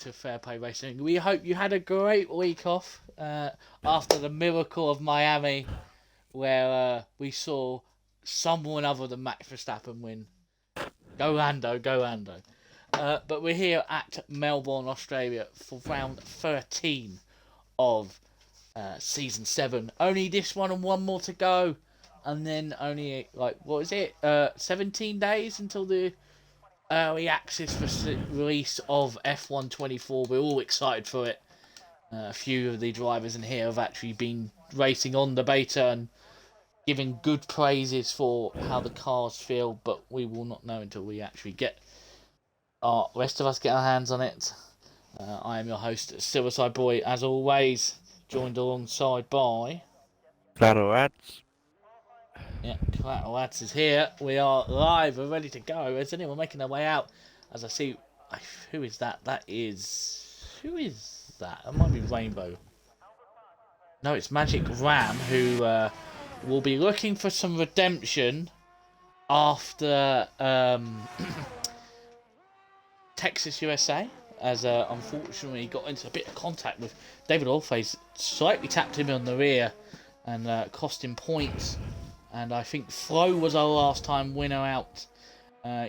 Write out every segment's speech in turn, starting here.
to Fair Play Racing. We hope you had a great week off after the miracle of Miami, where we saw someone other than Max Verstappen win. Go Lando, go Lando. But we're here at Melbourne, Australia for round 13 of season 7. Only this one and one more to go. And then only, 17 days until the early access for release of F124. We're all excited for it. A few of the drivers in here have actually been racing on the beta and giving good praises for how the cars feel, but we will not know until we actually get rest of us get our hands on it. I am your host, Silverside Boy, as always, joined alongside by Claro Ads. Yeah, Claro Lads is here. We are live. We're ready to go. Is anyone making their way out? As I see, who is that? Who is that? It might be Rainbow. No, it's Magic Ram, who will be looking for some redemption after Texas, USA, as unfortunately he got into a bit of contact with David Allface, slightly tapped him on the rear and cost him points. And I think Flo was our last time winner out.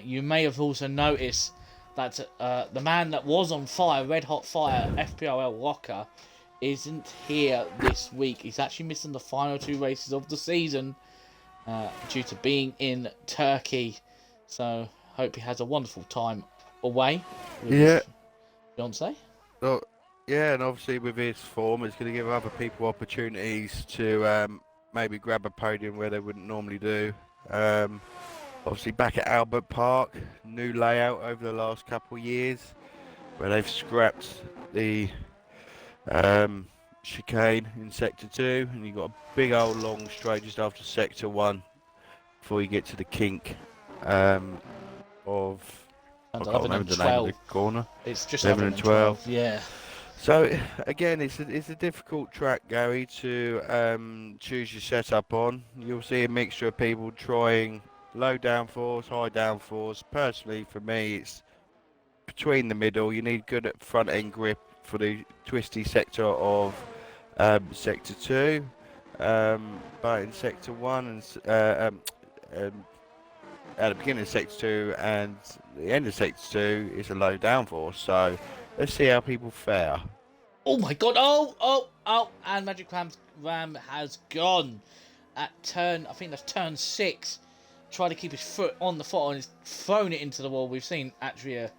You may have also noticed that the man that was on fire, red hot fire, FPRL Locker, isn't here this week. He's actually missing the final 2 races of the season due to being in Turkey. So hope he has a wonderful time away with his fiance. Well, yeah, and obviously with his form, it's going to give other people opportunities to maybe grab a podium where they wouldn't normally do. Obviously back at Albert Park, new layout over the last couple of years, where they've scrapped the chicane in Sector 2, and you've got a big old long straight just after Sector 1 before you get to the kink of... I can't remember the name of the corner. It's just 11 and 12. Yeah. So again, it's a difficult track, Gary, to choose your setup on. You'll see a mixture of people trying low downforce, high downforce. Personally, for me, it's between the middle. You need good front end grip for the twisty sector of Sector 2, but in Sector 1 and at the beginning of Sector 2 and the end of Sector 2 is a low downforce. So let's see how people fare. Oh my god, oh, and Magic Ram has gone at turn, I think that's turn 6. Tried to keep his foot on the throttle and has thrown it into the wall. We've seen actually a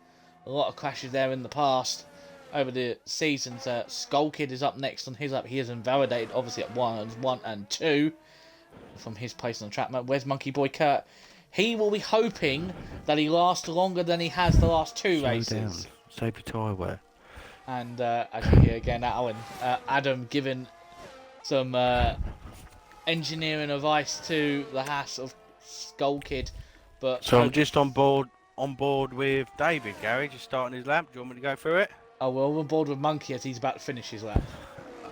lot of crashes there in the past over the seasons. Skull Kid is up next on his lap. He is invalidated, obviously, at 1 and 2 from his place on the track. Where's Monkey Boy Kurt? He will be hoping that he lasts longer than he has the last 2 races. Slow down. Save your tyre wear. And as you hear again, Adam giving some engineering advice to the Haas of Skull Kid. But so I'm just on board with David, Gary, just starting his lap. Do you want me to go through it? Oh, well, we're on board with Monkey as he's about to finish his lap.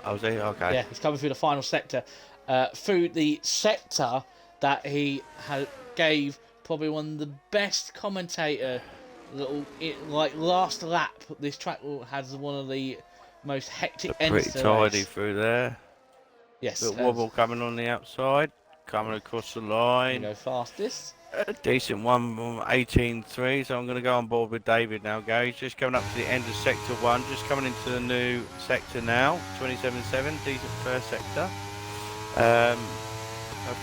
Oh, is he? Okay. Yeah, he's coming through the final sector. Through the sector that he gave probably one of the best commentator last lap. This track has one of the most hectic ends. Pretty tidy through there. Yes. Little wobble coming on the outside, coming across the line. Go fastest. A decent one from 18.3, so I'm going to go on board with David now, Gary. He's just coming up to the end of Sector 1, just coming into the new sector now, 27.7, decent first sector. A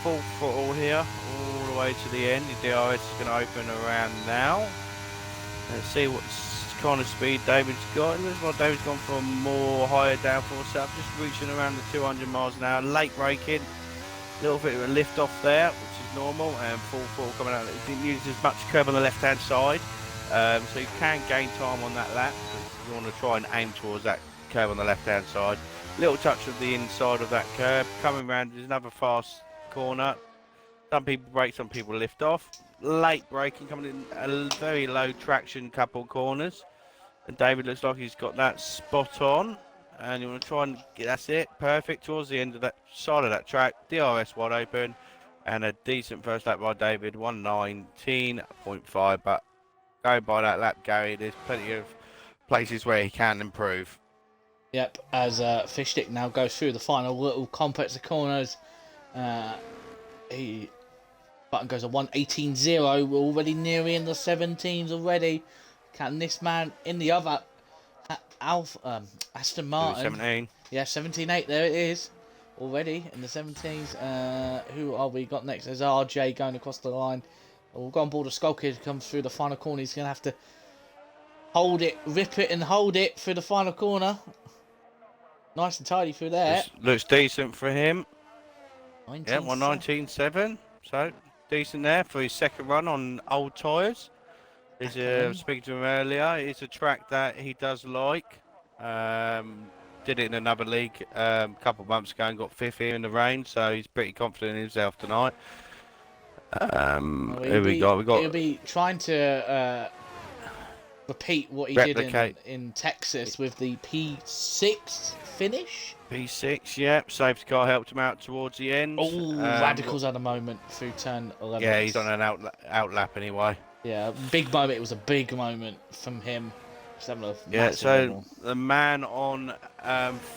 full throttle here, all the way to the end. The DRS is going to open around now. Let's see what kind of speed David's got. It looks like David's gone for a more higher downforce setup, just reaching around the 200 miles an hour. Late braking, a little bit of a lift off there, which is normal, and full throttle coming out. It didn't use as much curb on the left-hand side, so you can gain time on that lap. You want to try and aim towards that curb on the left-hand side. Little touch of the inside of that curb. Coming round, there's another fast corner. Some people brake, some people lift off. Late braking, coming in a very low traction couple corners. And David looks like he's got that spot on. And you want to try and get, that's it, perfect towards the end of that side of that track. DRS wide open. And a decent first lap by David, 1:19.5. But going by that lap, Gary, there's places where he can improve. Yep, as Fishstick now goes through the final little complex of corners. He button goes a 1:18.0. We're already nearly in the 17s already. Can this man in the other Aston Martin? 17. Yeah, 17.8. There it is. Already in the 17s. Who are we got next? There's RJ going across the line. We'll go on board a Skull Kid, comes through the final corner. He's going to have to hold it, rip it, and hold it through the final corner. Nice and tidy through there. Looks decent for him. 19.7. Yeah, 1:19.7. So decent there for his second run on old tyres. Speaking to him earlier, it's a track that he does like. Did it in another league a couple of months ago and got fifth here in the rain, so he's pretty confident in himself tonight. Who we got? He'll be trying to repeat what he did in Texas with the P6 finish. P6, yeah. Safety car helped him out towards the end. Oh, Radical's had a moment through turn 11. Yeah, he's on an out lap anyway. Yeah, big moment. It was a big moment from him. Yeah, so the man on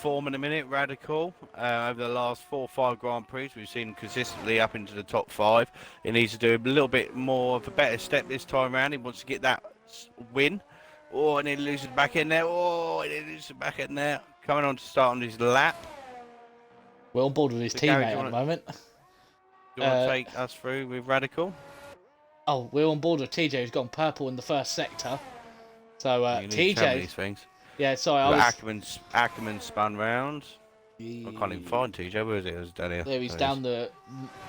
form in a minute, Radical, over the last 4 or 5 Grand Prix, we've seen him consistently up into the top 5. He needs to do a little bit more of a better step this time around. He wants to get that win. Oh, and he loses back in there. Oh, and he loses back in there. Coming on to start on his lap. We're on board with his teammate at the moment. Do you want to take us through with Radical? Oh, we're on board with TJ, who's gone purple in the first sector. So TJ, these things. Yeah, sorry, Ackerman spun round. I can't even find TJ. Where is he? It was down here. There he's down the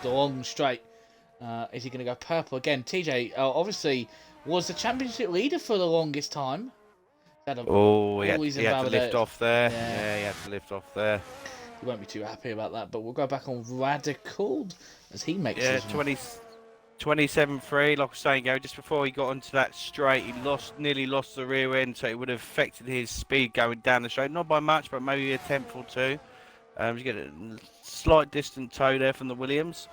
long straight. Is he going to go purple again? TJ obviously was the championship leader for the longest time. He had to lift off there. Yeah, he had to lift off there. He won't be too happy about that, but we'll go back on Radical as he makes his 27.3, like I was saying, Gary, just before he got onto that straight, he nearly lost the rear end, so it would have affected his speed going down the straight. Not by much, but maybe a tenth or two. You get a slight distant toe there from the Williams.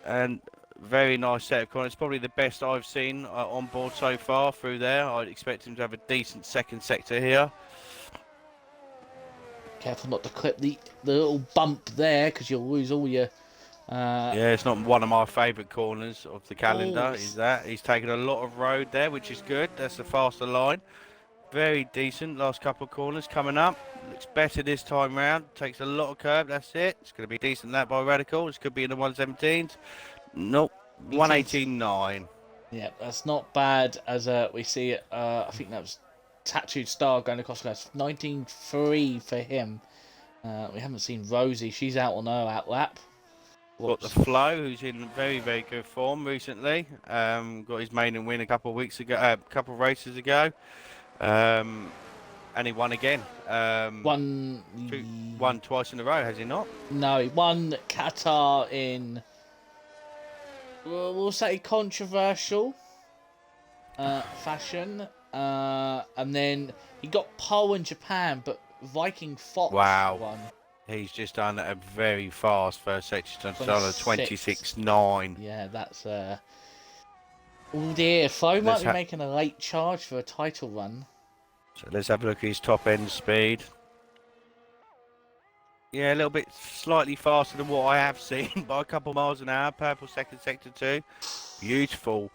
And very nice set of corners. It's probably the best I've seen on board so far through there. I'd expect him to have a decent second sector here. Careful not to clip the little bump there, because you'll lose all your... yeah, it's not one of my favourite corners of the calendar. Is that he's taken a lot of road there, which is good. That's the faster line. Very decent. Last couple of corners coming up. Looks better this time round. Takes a lot of curb. That's it. It's going to be decent that by Radical. This could be in the 117s. Nope. 118.9. Yeah, that's not bad. As we see it, I think that was Tattooed Star going across the glass. 19.3 for him. We haven't seen Rosie. She's out on her out lap. Got the Flow, who's in very, very good form recently. Got his maiden win a couple of weeks ago, couple of races ago, and he won again. Won twice in a row, has he not? No, he won Qatar in, we'll say, controversial fashion, and then he got pole in Japan, but Viking Fox won. He's just done a very fast first section. He's done a 26.9. Yeah, that's... Oh dear, Flo might be making a late charge for a title run. So let's have a look at his top end speed. Yeah, a little bit slightly faster than what I have seen by a couple miles an hour. Purple second sector 2. Beautiful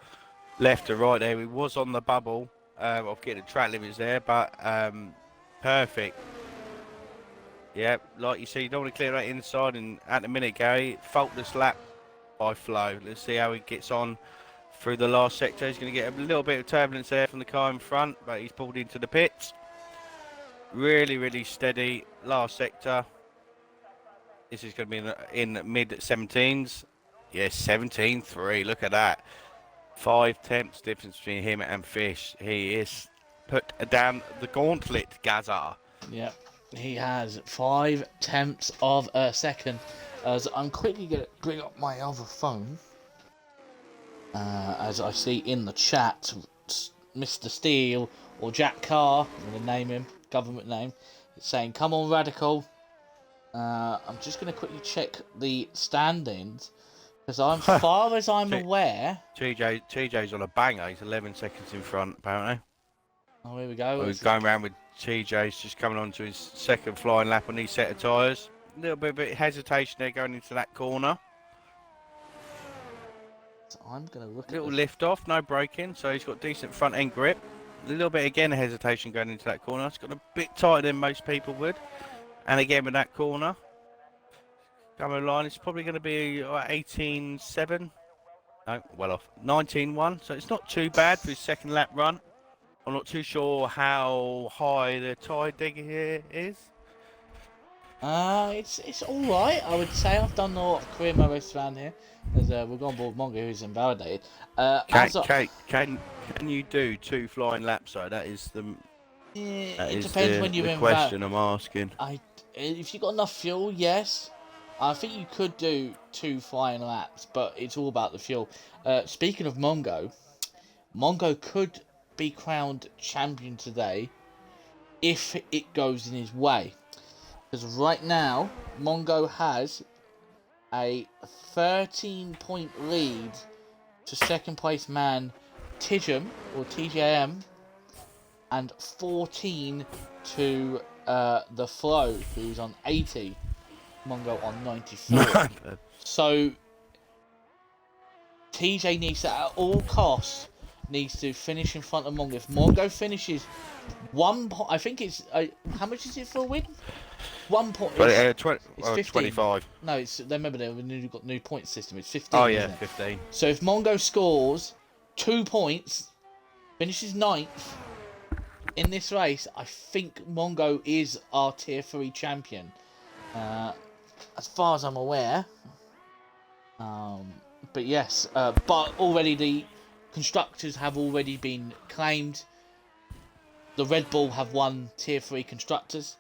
left to right there. He was on the bubble of getting the track limits there, but perfect. Yeah, like you see, you don't want to clear that inside, and at the minute, Gary, faultless lap by Flo. Let's see how he gets on through the last sector. He's going to get a little bit of turbulence there from the car in front, but he's pulled into the pits. Really, really steady last sector. This is going to be in mid-17s. Yeah, 17.3. Look at that. 5 tenths difference between him and Fish. He is put down the gauntlet, Gazar. Yeah. He has 5 tenths of a second. As I'm quickly going to bring up my other phone. As I see in the chat, Mr. Steele or Jack Carr, I'm going to name him, government name, it's saying, come on, Radical. I'm just going to quickly check the standings. Because as far as I'm aware... TJ's on a banger. He's 11 seconds in front, apparently. Oh, here we go. We're going around with TJ's just coming on to his second flying lap on these set of tyres. A little bit of hesitation there going into that corner. So I'm going to look Little at lift off, no braking, so he's got decent front end grip. A little bit again of hesitation going into that corner. It's got a bit tighter than most people would. And again with that corner. Coming line, it's probably going to be 18.7. No, well off. 19.1. So it's not too bad for his second lap run. I'm not too sure how high the tyre digger here is. It's all right. I would say I've done a lot of career modes around here, as we've gone board Mongo, who's invalidated. Can you do 2 flying laps though? That is the it depends when you're the in. question I'm asking. If you got enough fuel, yes. I think you could do 2 flying laps, but it's all about the fuel. Speaking of Mongo could be crowned champion today if it goes in his way. Because right now, Mongo has a 13-point lead to second place man Tijam, or TJM, and 14 to the Flow, who's on 80. Mongo on 94. So TJ needs to, at all costs, needs to finish in front of Mongo. If Mongo finishes 1 point, I think it's how much is it for a win? 1 point. It's 25. No, it's remember they've got new point system. It's 15. Oh yeah, 15. So if Mongo scores 2 points, finishes 9th in this race, I think Mongo is our tier 3 champion. As far as I'm aware. But yes, but already the constructors have already been claimed. The Red Bull have won tier 3 constructors.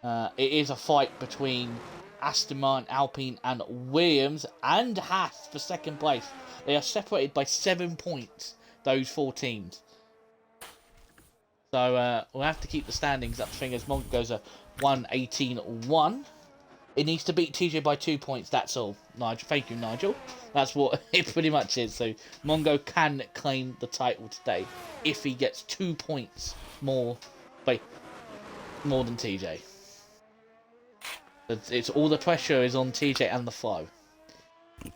It is a fight between Aston Martin, Alpine and Williams and Haas for second place. They are separated by 7 points, those 4 teams. So we'll have to keep the standings up. Fingers Mongo goes a 1:18.1. It needs to beat TJ by 2 points, that's all. Nigel, thank you, Nigel. That's what it pretty much is. So Mongo can claim the title today if he gets 2 points more than TJ. It's all the pressure is on TJ and the Flow.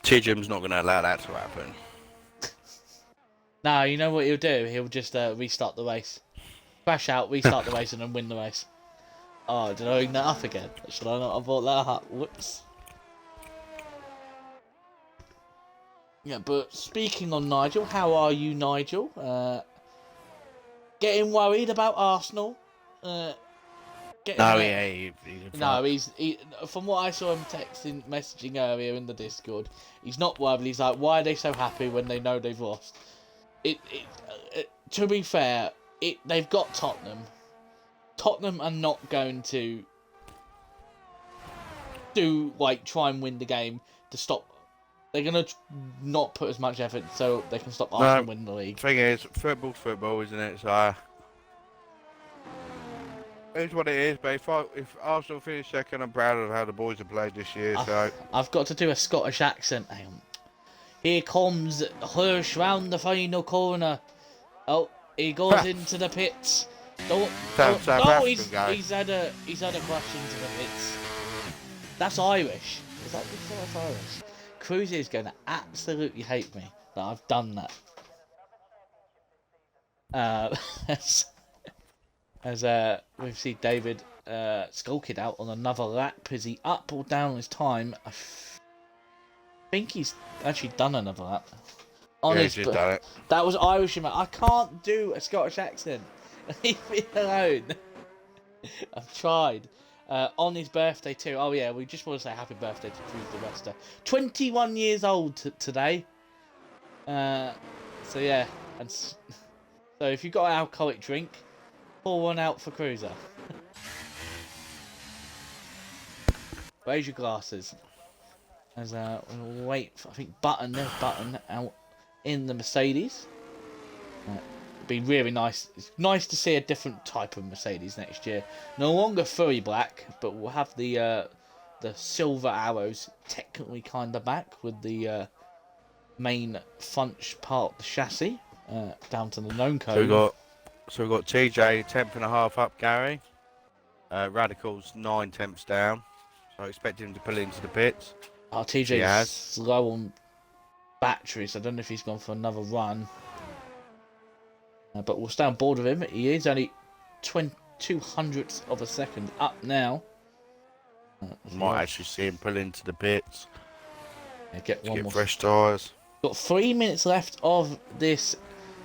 Tijam's not going to allow that to happen. No, you know what he'll do? He'll just restart the race. Crash out, restart the race and then win the race. Oh, did I bring that up again? Should I not have brought that up? Whoops. Yeah, but speaking on Nigel, how are you, Nigel? Getting worried about Arsenal? He's from what I saw him messaging earlier in the Discord, he's not worried. He's like, why are they so happy when they know they've lost? To be fair, they've got Tottenham. Tottenham are not going to try and win the game to stop. They're going to not put as much effort so they can stop Arsenal winning the league. Thing is, football's football, isn't it? So it's what it is. But if Arsenal finish second, I'm proud of how the boys have played this year. I've got to do a Scottish accent. Hang on. Here comes Hirsch round the final corner. Oh, he goes into the pits. He's had a crash into the pits. That's Irish. Is that Irish? Cruz is going to absolutely hate me that I've done that. As we see David skulking out on another lap. Is he up or down his time? I think he's actually done another lap. He's done it. That was Irish, man. I can't do a Scottish accent. Leave me alone. I've tried. On his birthday too. Oh yeah, we just want to say happy birthday to Cruz the Rester. 21 years old today. So yeah, and so if you've got an alcoholic drink, pour one out for Cruiser. Raise your glasses. As we'll wait for, I think there's Button out in the Mercedes. Be really nice. It's nice to see a different type of Mercedes next year. No longer furry black, but we'll have the silver arrows technically kind of back with the main front part of the chassis down to the known code. So we got So we've got TJ 10th and a half up, Gary. Radical's 9 tenths down. So I expect him to pull into the pits. Oh, He TJ's has. slow on batteries. I don't know if he's gone for another run. But we'll stay on board with him. He is only 200ths of a second up now. Might actually see him pull into the pits. Yeah, get one more. Fresh tyres. Got 3 minutes left of this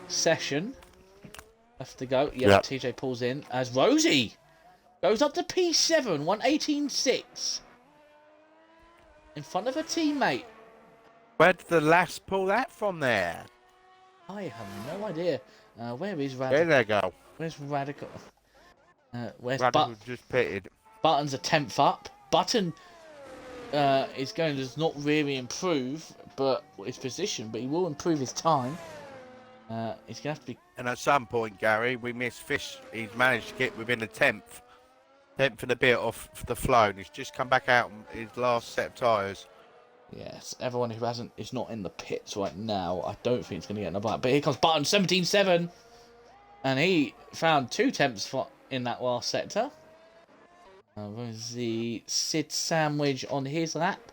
session. Left to go. Yep. TJ pulls in as Rosie goes up to P7, 1:18.6. In front of her teammate. Where did the lass pull that from there? I have no idea. Where is Radical? There they go. Where's Radical? Where's Radical just pitted. Button's a 10th up. Button is going to not really improve but his position, but he will improve his time. He's going to have to be... And at some point, Gary, we missed Fish. He's managed to get within a 10th and a bit off the flow, and he's just come back out on his last set of tyres. Yes, everyone who is not in the pits right now, I don't think it's going to get another lap. But here comes Button, 17.7. And he found 2 temps in that last sector. There's the Sid Sandwich on his lap.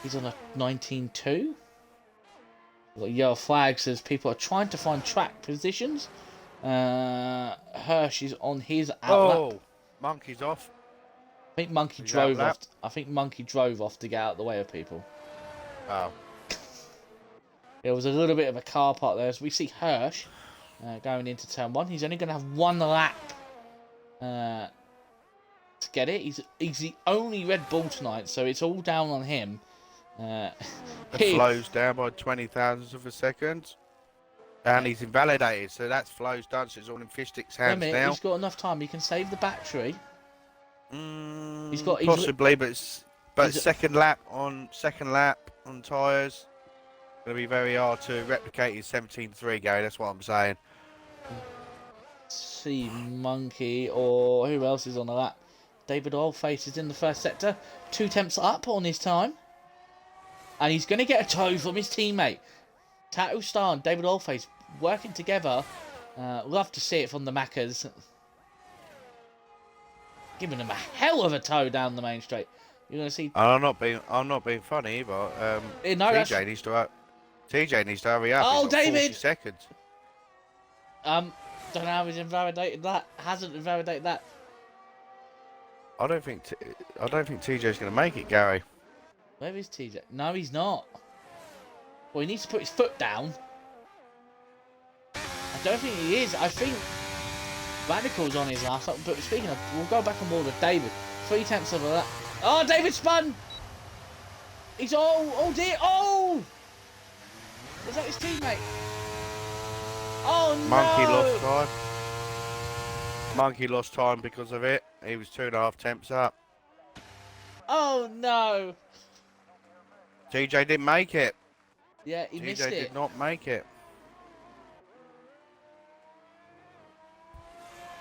He's on a 19.2. We've got yellow flags as people are trying to find track positions. Hirsch is on his outlap. Oh, Monkey's off. I think Monkey drove off. I think Monkey drove off to get out of the way of people. Oh. There was a little bit of a car park there as we see Hirsch going into turn 1. He's only going to have 1 lap to get it. He's the only Red Bull tonight, so it's all down on him. The flow's down by 20 thousandths of a second. And he's invalidated, so that's flow's done, so it's all in Fishstick's hands now. He's got enough time. He can save the battery. Possibly, but second lap on tyres. Going to be very hard to replicate his 17.3, Gary. That's what I'm saying. See Monkey or who else is on the lap? David Oldface is in the first sector, 2 temps up on his time, and he's going to get a tow from his teammate Tattoo Star and David Oldface working together. Love to see it from the Maccas. Giving him a hell of a tow down the main straight. You're going to see. I'm not being funny, but TJ needs to hurry up. Oh, David! 40 seconds. Don't know how he's invalidated that. Hasn't invalidated that. I don't think TJ's going to make it, Gary. Where is TJ? No, he's not. Well, he needs to put his foot down. I don't think he is. I think Radical's on his last lap. But speaking of, we'll go back on board with David. 3 tenths of a lap. Oh, David spun! He's oh dear, oh! Was that his teammate? Oh no! Monkey lost time because of it. He was 2.5 temps up. Oh no! TJ didn't make it. Yeah, he missed it. TJ did not make it.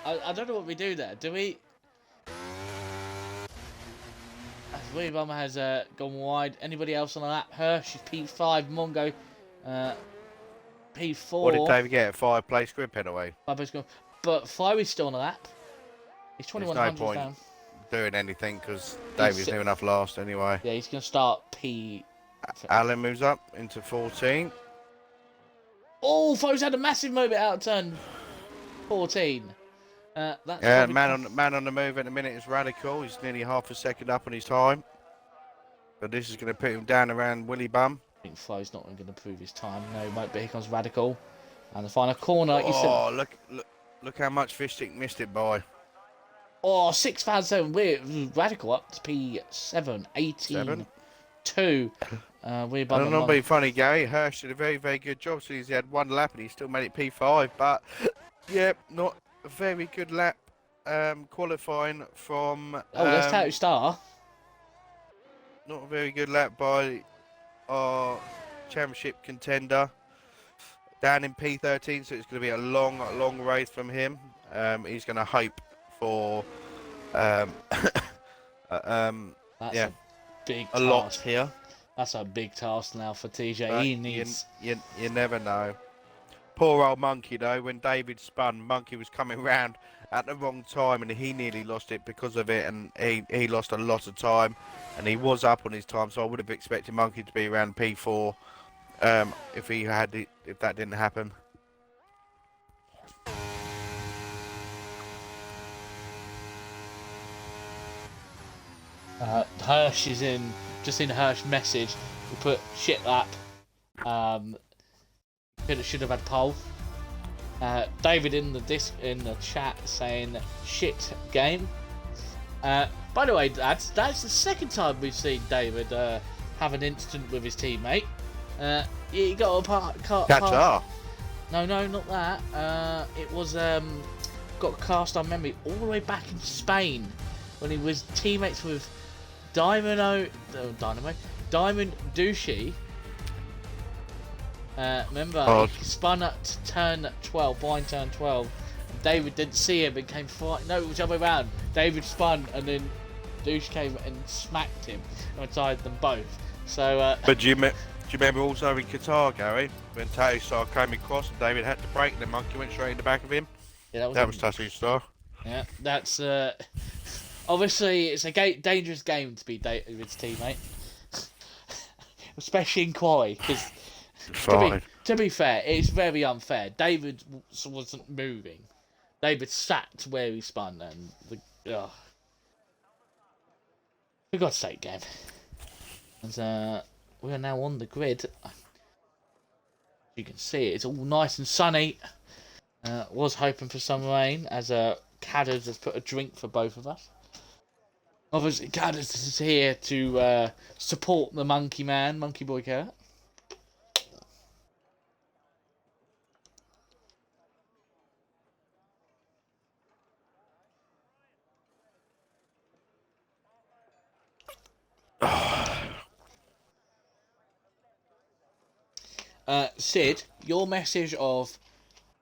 I don't know what we do there. Do we? Willie Bummer has gone wide. Anybody else on the lap? Hirsch is P5. Mongo P4. What did David get? A 5-place grid penalty. But Flo is still on the lap. He's 2100 There's no point down. doing anything because David's near enough last anyway. Yeah, he's going to start P. Alan moves up into 14. Oh, Flo's had a massive moment out of turn 14. Yeah, man on the move at the minute is Radical. He's nearly half a second up on his time. But this is going to put him down around Willy Bum. I think Flo's not going to prove his time. No, he won't be. Here comes Radical. And the final corner, like you said. Oh, look how much Fishstick missed it by. Oh, 6,007. We're Radical up to P7, 18-2. We're I'm not being funny, Gary. Hirsch did a very, very good job. So he's had 1 lap and he still made it P5. But, yeah, not a very good lap qualifying from... let's Tattoo Star. Not a very good lap by our championship contender. Down in P13, so it's going to be a long race from him. He's going to hope for That's a big task. lot here. That's a big task now for TJ. He needs. You never know. Poor old Monkey though, when David spun, Monkey was coming round at the wrong time and he nearly lost it because of it, and he lost a lot of time and he was up on his time, so I would have expected Monkey to be around P4 if that didn't happen. Hirsch is in, just in Hirsch message, we put shit lap. Should have had pole. David in the chat saying shit game. By the way, that's the second time we've seen David have an incident with his teammate. He got a Qatar. No, not that. It was got cast on memory all the way back in Spain when he was teammates with Diamond Douchey. Remember, he spun up to turn 12, blind turn 12. David didn't see him and came flying. No, it was the other way around. David spun and then Douche came and smacked him inside them both. So. But do you remember also in Qatar, Gary, when Tattoo Star came across and David had to brake and the Monkey went straight in the back of him? Yeah, that was Tattoo Star. Yeah, that's obviously it's a dangerous game to be David's teammate, especially in quali because. To be fair, it's very unfair. David wasn't moving. David sat where he spun, and for God's sake, game. And we are now on the grid. You can see it's all nice and sunny. Was hoping for some rain, as Cadders has put a drink for both of us. Obviously, Cadders is here to support the Monkey Man, Monkey Boy Cat. Sid, your message of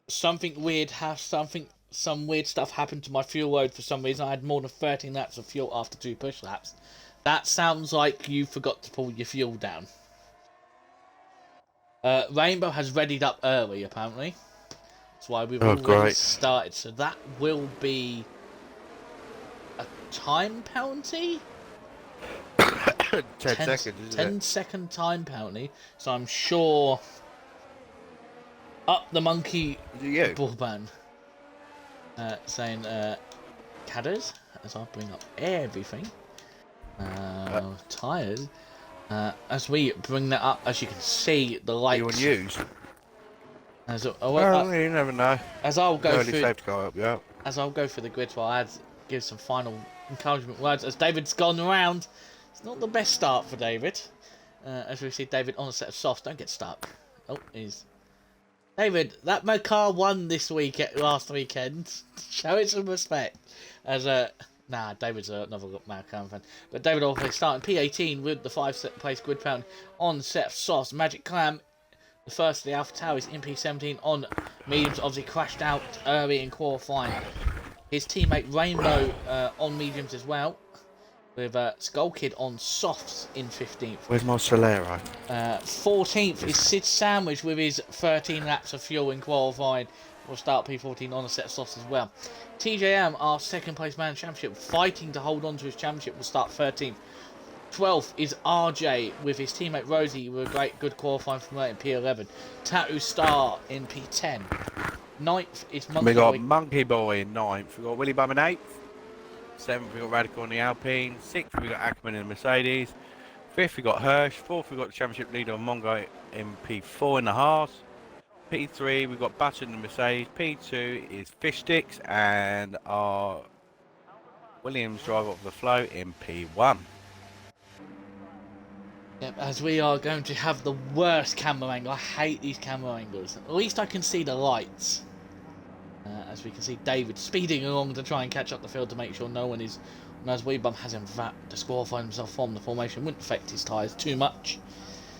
some weird stuff happened to my fuel load for some reason. I had more than 13 laps of fuel after 2 push laps. That sounds like you forgot to pull your fuel down. Rainbow has readied up early, apparently. That's why we've already started. So that will be a time penalty? 10 seconds, isn't 10-second time penalty. So I'm sure up the Monkey ballban. Saying Cadders, as I bring up everything. Tyres. As we bring that up, as you can see, the lights. You want to use? You never know. As I'll go through. Yeah. As I'll go through the grid, while I give some final encouragement words. As David's gone around, it's not the best start for David. As we see David on a set of softs, don't get stuck. Oh, he's David. That car won last weekend. Show it some respect. As David's another McLaren fan. But David also starting P18 with the 5th place grid pound on set of softs. Magic Clam, the first of the Alpha Tower, is in P17 on mediums. Obviously crashed out early in qualifying. His teammate Rainbow on mediums as well. With Skull Kid on softs in 15th. Where's my Solero? 14th is Sid Sandwich with his 13 laps of fuel in qualifying. Will start P14 on a set of softs as well. TJM, our second place man championship, fighting to hold on to his championship, will start 13th. 12th is RJ with his teammate Rosie with a good qualifying from there in P11. Tattoo Star in P10. 9th is Monkey Boy. We got Monkey Boy in 9th. We got Willy Bum in 8th. 7th we got Radical in the Alpine. 6th we got Ackerman in the Mercedes. 5th we got Hirsch. 4th we got the championship leader Mongo in P4 in the Haas. P3 we've got Button in the Mercedes. P2 is Fish Sticks, and our Williams driver of the flow in P1. Yep, as we are going to have the worst camera angle. I hate these camera angles. At least I can see the lights. As we can see David speeding along to try and catch up the field to make sure no one is. And as Weebum has in fact disqualified himself from the formation, wouldn't affect his tyres too much.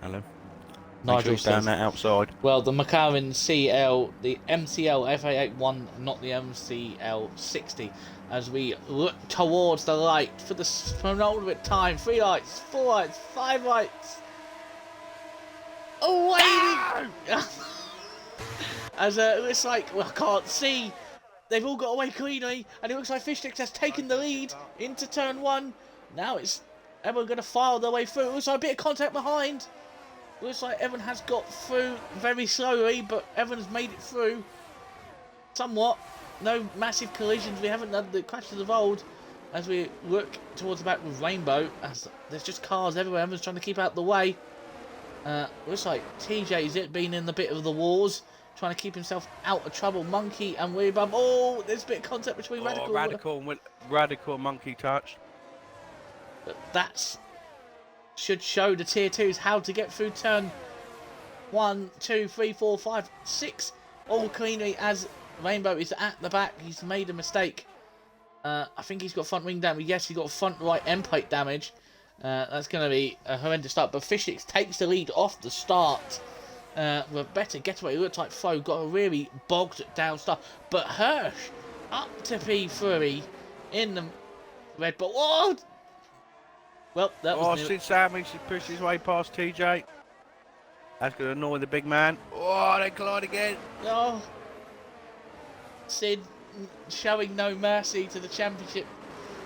Hello. Nigel sure down that outside. Well, the McLaren CL, the MCL FA81, not the MCL 60. As we look towards the light for the penultimate time, 3 lights, 4 lights, 5 lights. Oh, wait! As it looks like, well, I can't see. They've all got away cleanly, and it looks like Fish Sticks has taken the lead into turn 1. Now it's everyone going to file their way through. It looks like a bit of contact behind. Looks like Evan has got through very slowly, but Evan's made it through somewhat. No massive collisions. We haven't had the crashes of old. As we look towards the back with Rainbow, as there's just cars everywhere. Evan's trying to keep out the way. Looks like TJ's been in the bit of the wars, trying to keep himself out of trouble. Monkey and Weebum. Oh, there's a bit of contact between Radical. Radical and Monkey touch. But that's should show the tier 2s how to get through turn 1, 2, 3, 4, 5, 6 all cleanly. As Rainbow is at the back, he's made a mistake. I think he's got front wing damage. Yes, he's got front right end plate damage. That's going to be a horrendous start. But Fishix takes the lead off the start. With a better getaway. It looks like Fo got a really bogged down start. But Hirsch up to P3 in the red ball. Whoa! Well, that was Sid Sandwich, he pushed his way past TJ. That's going to annoy the big man. Oh, they collide again. Oh, Sid showing no mercy to the championship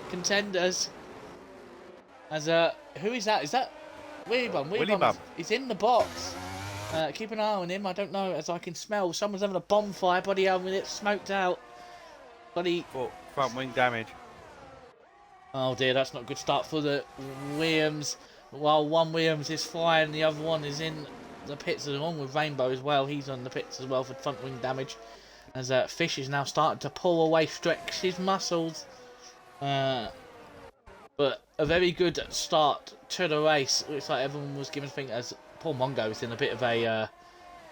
contenders. As who is that? Is that Weebum? Weebum. He's in the box. Keep an eye on him. I don't know, as I can smell someone's having a bonfire. Body having it smoked out. Body. Front wing damage. Oh dear, that's not a good start for the Williams. While one Williams is flying, the other one is in the pits along with Rainbow as well. He's on the pits as well for front wing damage. As Fish is now starting to pull away, stretch his muscles. But a very good start to the race. Looks like everyone was given a thing as Paul Mongo is in a bit of a...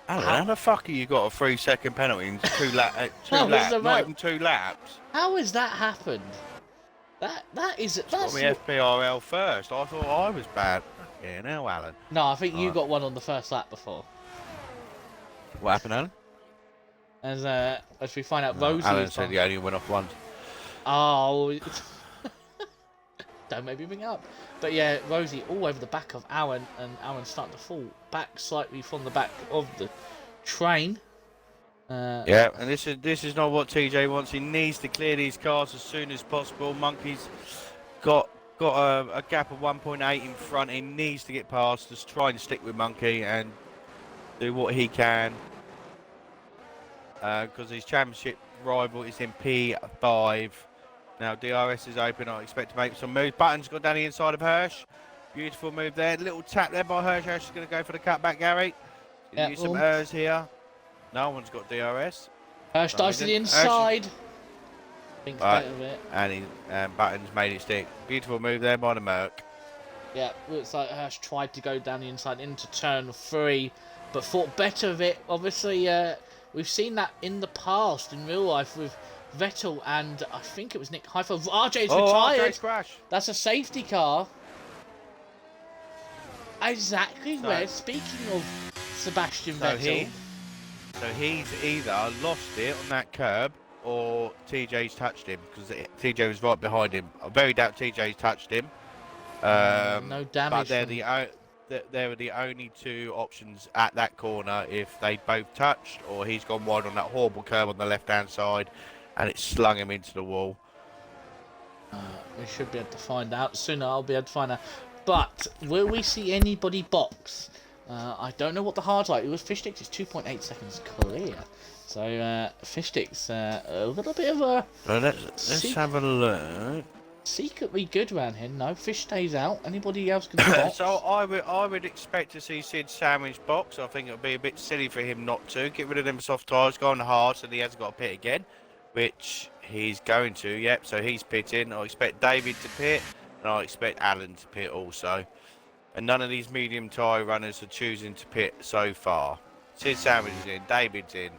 how the fuck have you got a 3-second penalty in two laps? Not even 2 laps. How has that happened? That's got me FPRL first. I thought I was bad. Yeah, now Alan. No, I think you got one on the first lap before. What happened, Alan? As we find out, Rosie. Alan said he only went off once. Oh, don't make me bring it up. But yeah, Rosie all over the back of Alan, and Alan's starting to fall back slightly from the back of the train. Yeah, and this is not what TJ wants. He needs to clear these cars as soon as possible. Monkey's got a gap of 1.8 in front. He needs to get past. Just try and stick with Monkey and do what he can. Because his championship rival is in P5. Now DRS is open. I expect to make some moves. Button's got down the inside of Hirsch. Beautiful move there. Little tap there by Hirsch. Hirsch is going to go for the cutback, Gary. Use some errors here. No one's got DRS. Hirsch dives to the inside. Thinks better of it. And Button's made it stick. Beautiful move there by the Merc. Yeah, looks like Hirsch tried to go down the inside into turn 3, but thought better of it. Obviously, we've seen that in the past in real life with Vettel and I think it was Nick Heifel. RJ's retired. RJ's crash. That's a safety car. Exactly where, speaking of Sebastian Vettel. So he's either lost it on that curb or TJ's touched him because TJ was right behind him. I very doubt TJ's touched him. No damage. But there were the only 2 options at that corner if they both touched or he's gone wide on that horrible curb on the left-hand side and it slung him into the wall. We should be able to find out. Sooner I'll be able to find out. But will we see anybody box? I don't know what the hard's like. It was Fishsticks is 2.8 seconds clear. So Fishsticks a little bit of a... Let's have a look. Secretly good around here. No, Fish stays out. Anybody else can box? So I would expect to see Sid Sandwich box. I think it would be a bit silly for him not to. Get rid of them soft tyres, go on hard so he hasn't got to pit again. Which he's going to, yep. So he's pitting. I expect David to pit. And I expect Alan to pit also. And none of these medium tyre runners are choosing to pit so far. Sid Sandwich is in, David's in,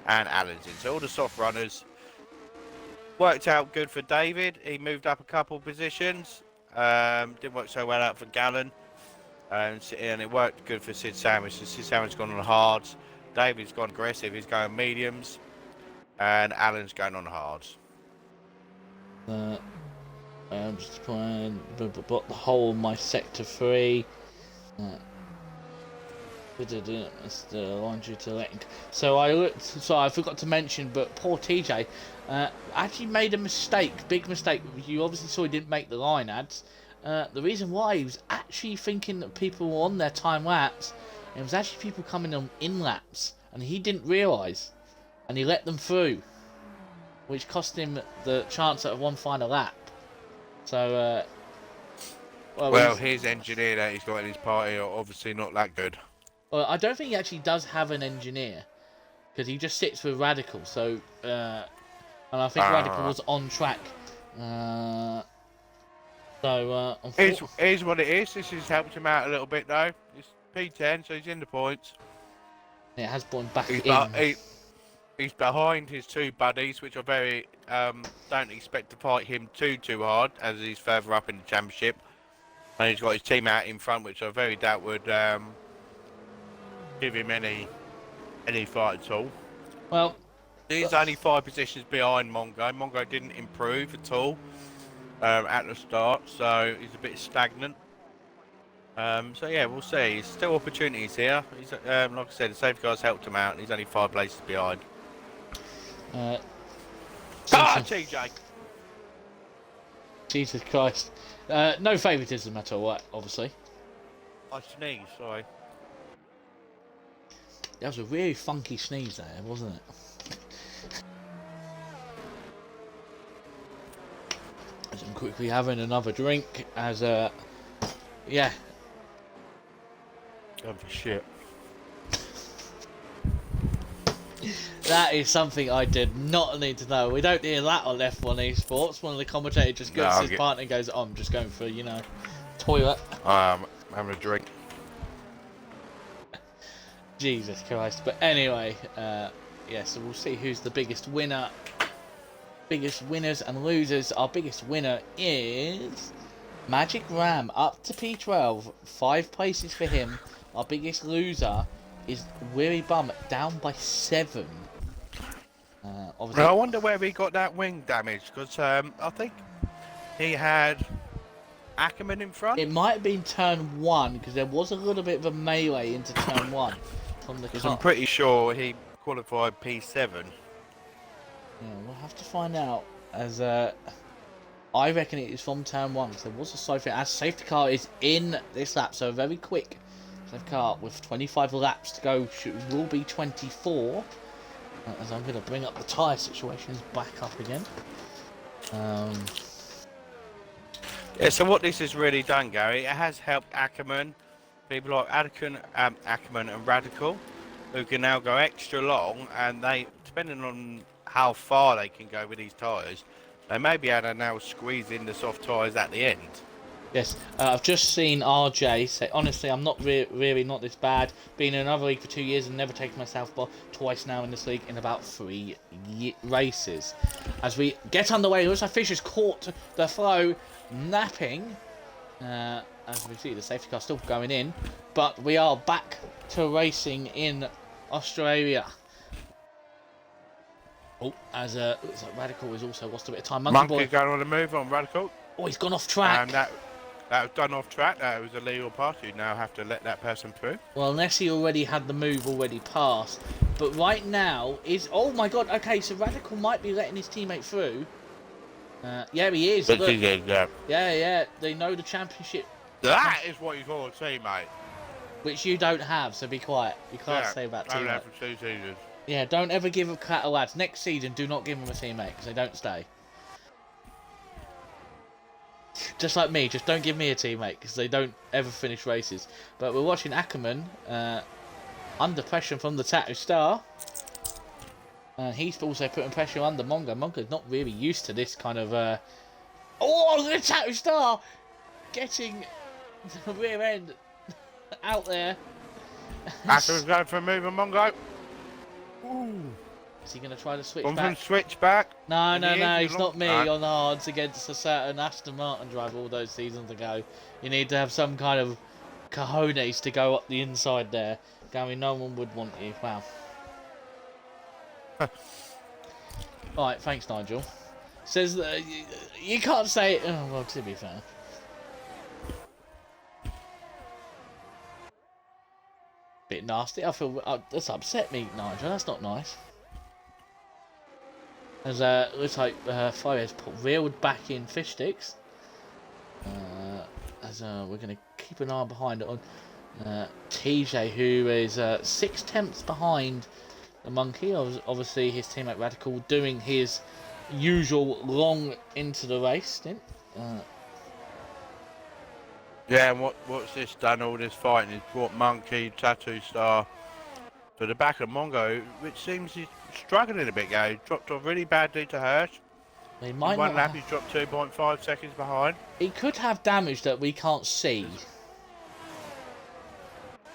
and Alan's in. So all the soft runners worked out good for David. He moved up a couple positions. Didn't work so well out for Gallon. And it worked good for Sid Sandwich. So Sid Sandwich's gone on hards. David's gone aggressive. He's going mediums. And Alan's going on hards. I'm just trying to put the whole of my sector 3. That's the laundry to link. So I looked. So I forgot to mention, but poor TJ actually made a mistake, big mistake. You obviously saw he didn't make the line ads. The reason why he was actually thinking that people were on their time lapse, and it was actually people coming on in laps, and he didn't realise, and he let them through, which cost him the chance at one final lap. So, Well, his engineer that he's got in his party are obviously not that good. well, I don't think he actually does have an engineer because he just sits with Radical. So, and I think Radical was on track. Here's what it is. This has helped him out a little bit though. It's P10, so he's in the points. It has gone back in. He's behind his two buddies, which are very don't expect to fight him too hard as he's further up in the championship. And he's got his team out in front, which I very doubt would give him any fight at all. Well, he's only 5 positions behind Mongo. Mongo didn't improve at all at the start, so he's a bit stagnant. So yeah, we'll see. There's still opportunities here. He's like I said, the safeguards helped him out, and he's only 5 places behind. TJ! Jesus Christ. No favouritism at all, obviously. I sneezed, sorry. That was a really funky sneeze there, wasn't it? As I'm quickly having another drink, as yeah. Going for shit. That is something I did not need to know. We don't hear that on F1 Esports. One of the commentators just goes to his partner and goes, "Oh, I'm just going for, toilet." Having a drink. Jesus Christ. But anyway, so we'll see who's the biggest winner. Biggest winners and losers. Our biggest winner is Magic Ram, up to P12. 5 places for him. Our biggest loser is Weary Bum, down by 7. Obviously, I wonder where he got that wing damage, because I think he had Ackerman in front. It might have been turn 1, because there was a little bit of a melee into turn 1 from the car. I'm pretty sure he qualified P7. Yeah, we'll have to find out, as I reckon it is from turn 1, because there was a safety car is in this lap, so very quick safety car with 25 laps to go, will be 24. As I'm going to bring up the tyre situations back up again. Yeah, so what this has really done, Gary, it has helped Ackerman, people like Ackerman and Radical, who can now go extra long, and they, depending on how far they can go with these tyres, they may be able to now squeeze in the soft tyres at the end. Yes, I've just seen RJ say, honestly, I'm not really not this bad. Been in another league for 2 years and never taken myself twice now in this league in about 3 races. As we get underway, looks like Fisher's caught the flow, napping. As we see, the safety car still going in, but we are back to racing in Australia. Oh, as looks like Radical has also lost a bit of time. Monkey going on the move on Radical. Oh, he's gone off track. And that was done off track. That was a legal pass. You now have to let that person through. Well, unless he already had the move already passed. But right now is... Oh my god, okay, so Radical might be letting his teammate through. Yeah, he is. Look. Yeah, they know the championship. That is what you call a teammate. Which you don't have, so be quiet. You can't say about teammate. Don't have for 2 seasons. Yeah, don't ever give a cat a lads. Next season, do not give them a teammate, because they don't stay. Just like me, just don't give me a teammate, because they don't ever finish races. But we're watching Ackerman under pressure from the Tattoo Star. He's also putting pressure under Mongo. Mongo's not really used to this kind of... Oh, the Tattoo Star! Getting the rear end out there. Ackerman's going for a move on Mongo. Ooh. Is he going to try to switch One back? from switch back. No, he's not me on the hards against a certain Aston Martin driver all those seasons ago. You need to have some kind of cojones to go up the inside there. Gary, no one would want you. Wow. Alright, thanks, Nigel. Says that you can't say... Oh, well, to be fair. Bit bit nasty. I feel that's upset me, Nigel. That's not nice. As looks like Fire has put reeled back in fish sticks. As we're going to keep an eye behind it on TJ, who is 6/10 behind the monkey. Obviously, his teammate Radical doing his usual long into the race stint. Yeah, and what's this done? All this fighting has brought Monkey, Tattoo Star to the back of Mongo, which seems he's struggling a bit. He dropped off really badly to Hirsch. He In might one not. lap, he's dropped 2.5 seconds behind. He could have damage that we can't see.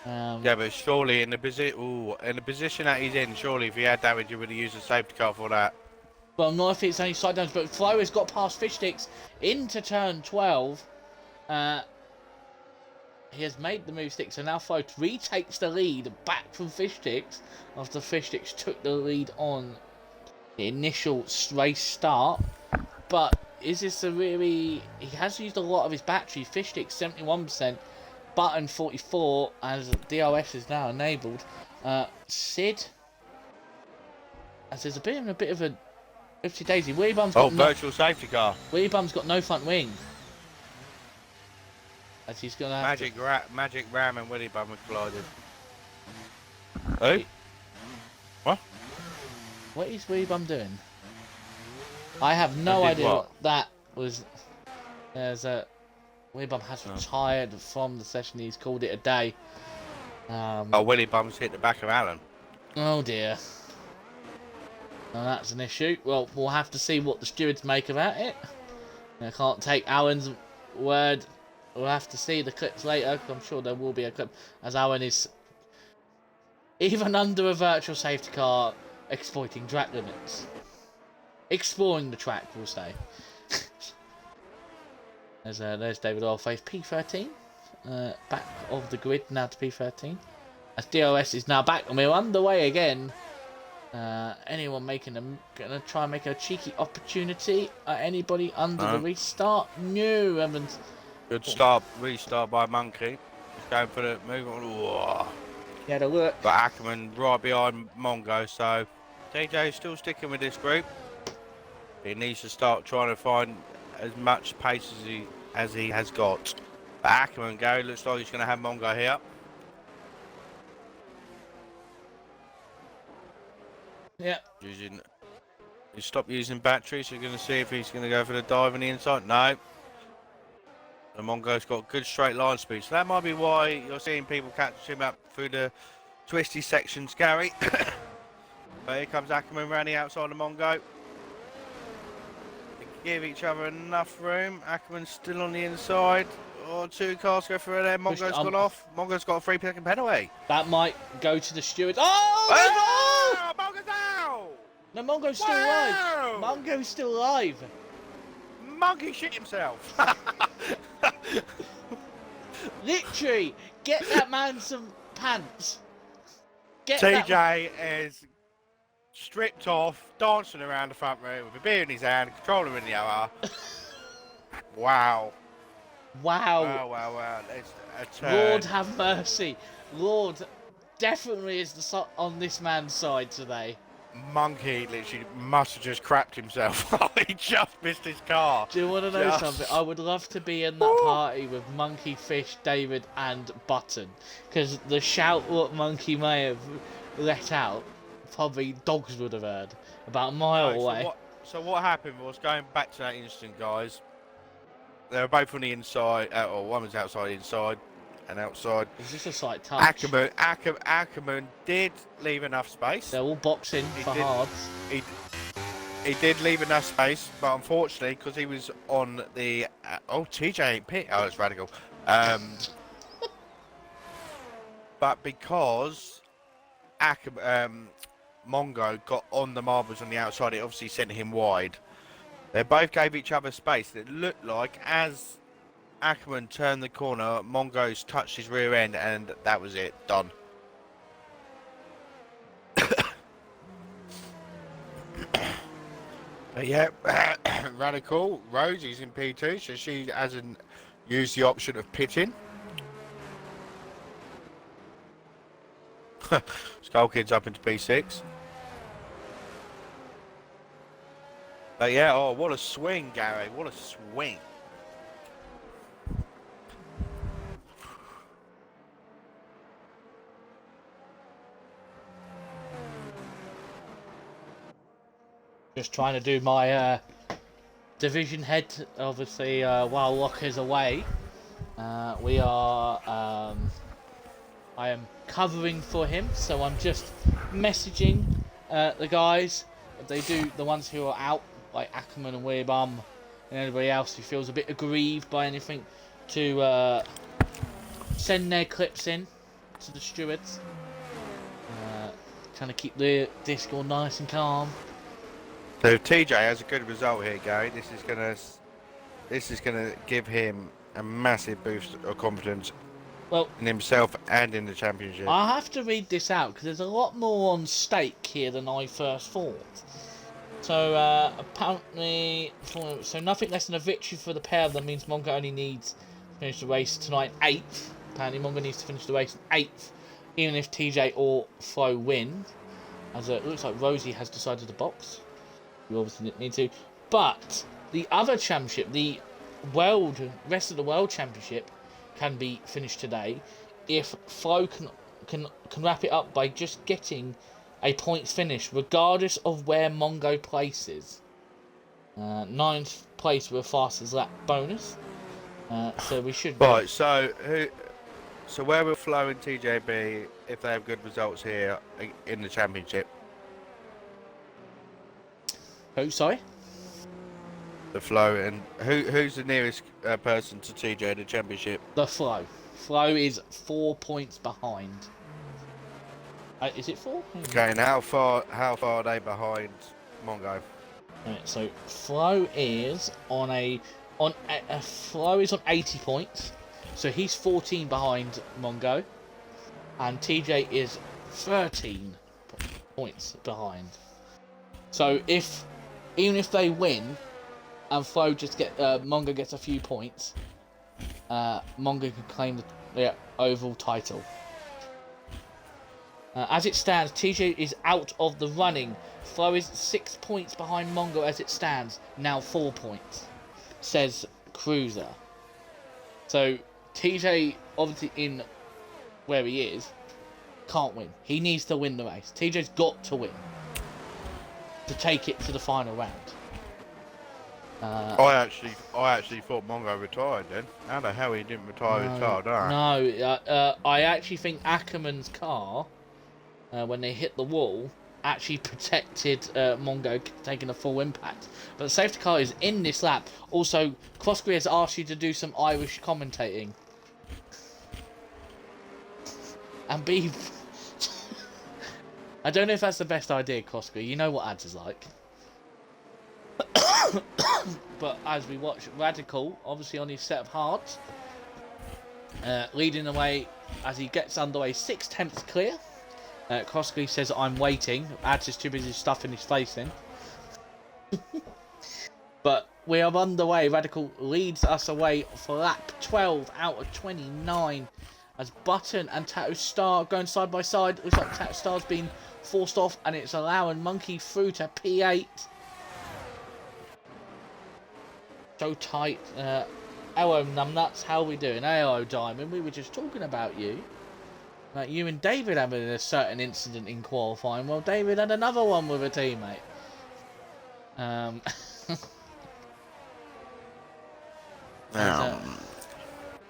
Yeah, but surely in the position that he's in, surely if he had damage, he would have used a safety car for that. Well, not if it's only side damage, but Flo has got past fish sticks into turn 12. He has made the move stick, so now Flo retakes the lead back from fish sticks after fish sticks took the lead on the initial race start. But is this a really... He has used a lot of his battery. Fish sticks 71%, button 44, as DRS is now enabled. Sid, as there's a bit of a 50 daisy. Willy Bum's got virtual safety car. Willy Bum's got no front wing. As he's gonna have Magic Ram and Willy Bum have collided. Who? What? What is Willy Bum doing? I have no idea what that was. There's a Willy Bum has retired from the session. He's called it a day. Willy Bum's hit the back of Alan. Oh dear. Now that's an issue. Well, we'll have to see what the stewards make about it. I can't take Alan's word. We'll have to see the clips later, because I'm sure there will be a clip, as Alan is, even under a virtual safety car, exploiting track limits. Exploring the track, we'll say. There's David Oilface, P13. Back of the grid now to P13. As DRS is now back, and we're underway again. Anyone gonna try and make a cheeky opportunity? Anybody under the restart? No, Evans. Good restart by Monkey. Just going for the move on. He had a look. But Ackerman right behind Mongo, so TJ's still sticking with this group. He needs to start trying to find as much pace as he has got. But Ackerman, Gary, looks like he's going to have Mongo here. Yeah. He stopped using batteries, so you're going to see if he's going to go for the dive on the inside. No. The Mongo's got good straight line speed, so that might be why you're seeing people catch him up through the twisty sections, Gary. But here comes Ackerman around the outside of Mongo. They give each other enough room. Ackerman's still on the inside. Oh, two cars go through there. Mongo's gone off. Mongo's got a 3-second penalty. That might go to the stewards. Oh! Mongo's out! No, Mongo's still alive. Mongo's still alive. Monkey shit himself. Literally, get that man some pants. TJ is stripped off, dancing around the front room with a beer in his hand, controller in the other. Wow. Wow. It's a turn. Lord have mercy. Lord definitely is on this man's side today. Monkey literally must have just crapped himself. He just missed his car. Do you want to know something? I would love to be in that party with Monkey, Fish, David and Button. Because the shout what Monkey may have let out, probably dogs would have heard. About a mile away. So what happened was, going back to that instant, guys, they were both on the inside, or one was outside, inside, and outside. Is this a slight touch? Ackerman did leave enough space. They're all boxing for hards. He did leave enough space, but unfortunately, because he was on the... TJ ain't pit. Oh, it's Radical. But because Mongo got on the marbles on the outside, it obviously sent him wide. They both gave each other space. It looked like as Ackerman turned the corner, Mongo's touched his rear end, and that was it. Done. But yeah, Radical. Rosie's in P2, so she hasn't used the option of pitting. Skull Kid's up into P6. But yeah, oh, what a swing, Gary. What a swing. Just trying to do my division head, obviously, while Locker's away. We are... I am covering for him, so I'm just messaging the guys. They do, the ones who are out, like Ackerman and Weerbum, and anybody else who feels a bit aggrieved by anything, to send their clips in to the stewards. Trying to keep the Discord nice and calm. So if TJ has a good result here, Gary, this is gonna give him a massive boost of confidence. Well, in himself and in the championship. I have to read this out because there's a lot more on stake here than I first thought. So apparently, so nothing less than a victory for the pair of them means Mongo only needs to finish the race tonight 8th. Apparently Mongo needs to finish the race 8th, even if TJ or Flo win. As it looks like Rosie has decided to box. You obviously didn't need to. But the other championship, the rest of the world championship, can be finished today if Flo can wrap it up by just getting a points finish, regardless of where Mongo places. 9th place with a fastest lap bonus. So we should. Right. So where will Flo and TJ be if they have good results here in the championship? Who? Sorry. The Flo and who's the nearest person to TJ in the championship? The Flo. Flo is 4 points behind. Is it 4? Okay, and how far are they behind Mongo? Right, so Flo is on Flo is on 80 points, so he's 14 behind Mongo, and TJ is 13 points behind. So even if they win, and Flo just Mongo gets a few points, Mongo can claim the overall title. As it stands, TJ is out of the running. Flo is 6 points behind Mongo as it stands, now 4 points, says Cruiser. So TJ, obviously in where he is, can't win. He needs to win the race. TJ's got to win to take it to the final round. I actually thought Mongo retired then. How the hell he didn't retire his car, don't I? No, I actually think Ackerman's car, when they hit the wall, actually protected Mongo taking a full impact. But the safety car is in this lap. Also, Crossgree has asked you to do some Irish commentating. And be... I don't know if that's the best idea, Crossgree. You know what ads is like. But as we watch Radical, obviously on his set of hearts, leading the way as he gets underway, 6 tenths clear. Crossgree says, I'm waiting. Ads is too busy stuffing his face in. But we are underway. Radical leads us away for lap 12 out of 29. As Button and Tattoo Star going side by side. Looks like Tattoo Star's been forced off and it's allowing Monkey through to P8. So tight. Hello Numbnuts, how are we doing? Hello Diamond, we were just talking about you. Like you and David having a certain incident in qualifying. Well, David had another one with a teammate.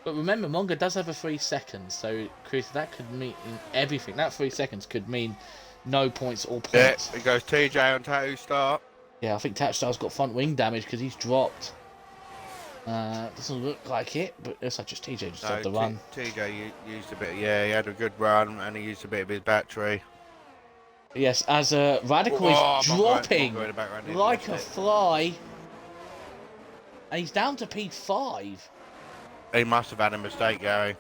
But remember, Mongo does have a 3 seconds, so Chris, that could mean everything. That 3 seconds could mean no points or points. Yeah, it goes TJ on Tattoo Star. Yeah, I think Tattoo Star's got front wing damage because he's dropped. Doesn't look like it, but it's like just TJ just had the run. TJ used a bit, yeah, he had a good run and he used a bit of his battery. Yes, as Radical is dropping like a fly. And he's down to P5. He must have had a mistake, Gary.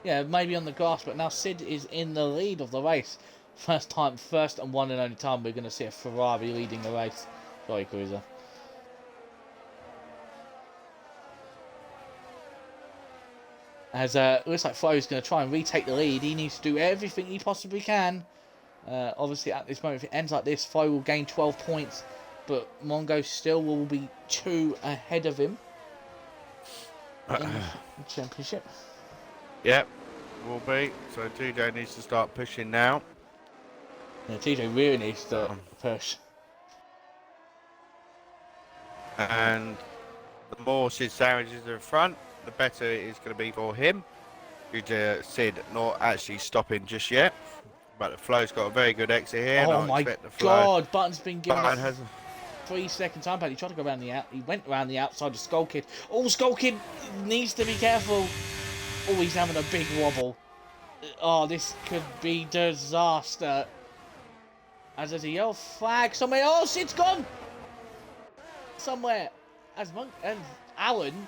Yeah, maybe on the grass, but now Sid is in the lead of the race. First and one and only time we're going to see a Ferrari leading the race. Sorry, Cruiser. As looks like Flo's going to try and retake the lead. He needs to do everything he possibly can. Obviously, at this moment, if it ends like this, Flo will gain 12 points, but Mongo still will be 2 ahead of him in the championship. Yep, will be. So TJ needs to start pushing now. Yeah, TJ really needs to push. And the more Sid sandwiches are in front, the better it is going to be for him. Sid not actually stopping just yet, but the Flo's got a very good exit here. Oh and I my expect the God! Button's been given Button a has 3-second time pad. He tried to go around the out. He went around the outside of Skull Kid. Oh, Skull Kid needs to be careful. Oh, he's having a big wobble. Oh, this could be disaster. As there's a yellow flag somewhere. Oh, Sid's gone somewhere. As Monk and Alan.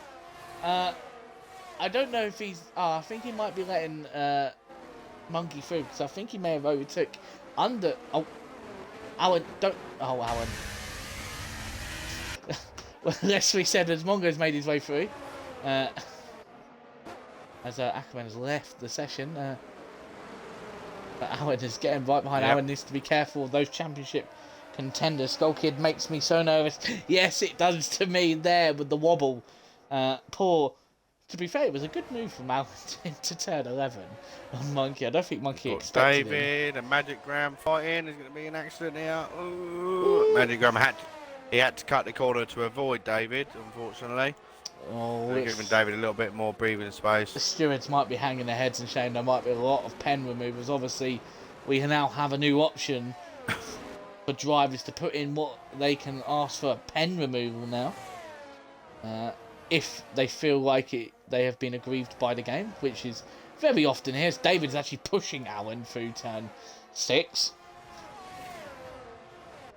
I don't know if he's. I think he might be letting Monkey through because I think he may have overtook under. Oh, Alan, don't. Oh, Alan. Well, Leslie said as Mongo's made his way through. As Ackerman has left the session. But Alan is getting right behind. Alan needs to be careful of those championship contenders. Skull Kid makes me so nervous. Yes, it does to me there with the wobble. Poor. To be fair, it was a good move from Alan to turn 11 on Monkey. I don't think Monkey expected David and Magic Graham fighting. There's going to be an accident here. Ooh. Magic Graham had to cut the corner to avoid David, unfortunately. Oh, giving David a little bit more breathing space. The stewards might be hanging their heads in shame. There might be a lot of pen removers. Obviously, we now have a new option for drivers to put in what they can ask for pen removal now. If they feel like they have been aggrieved by the game, which is very often here. David's actually pushing Alan through turn 6.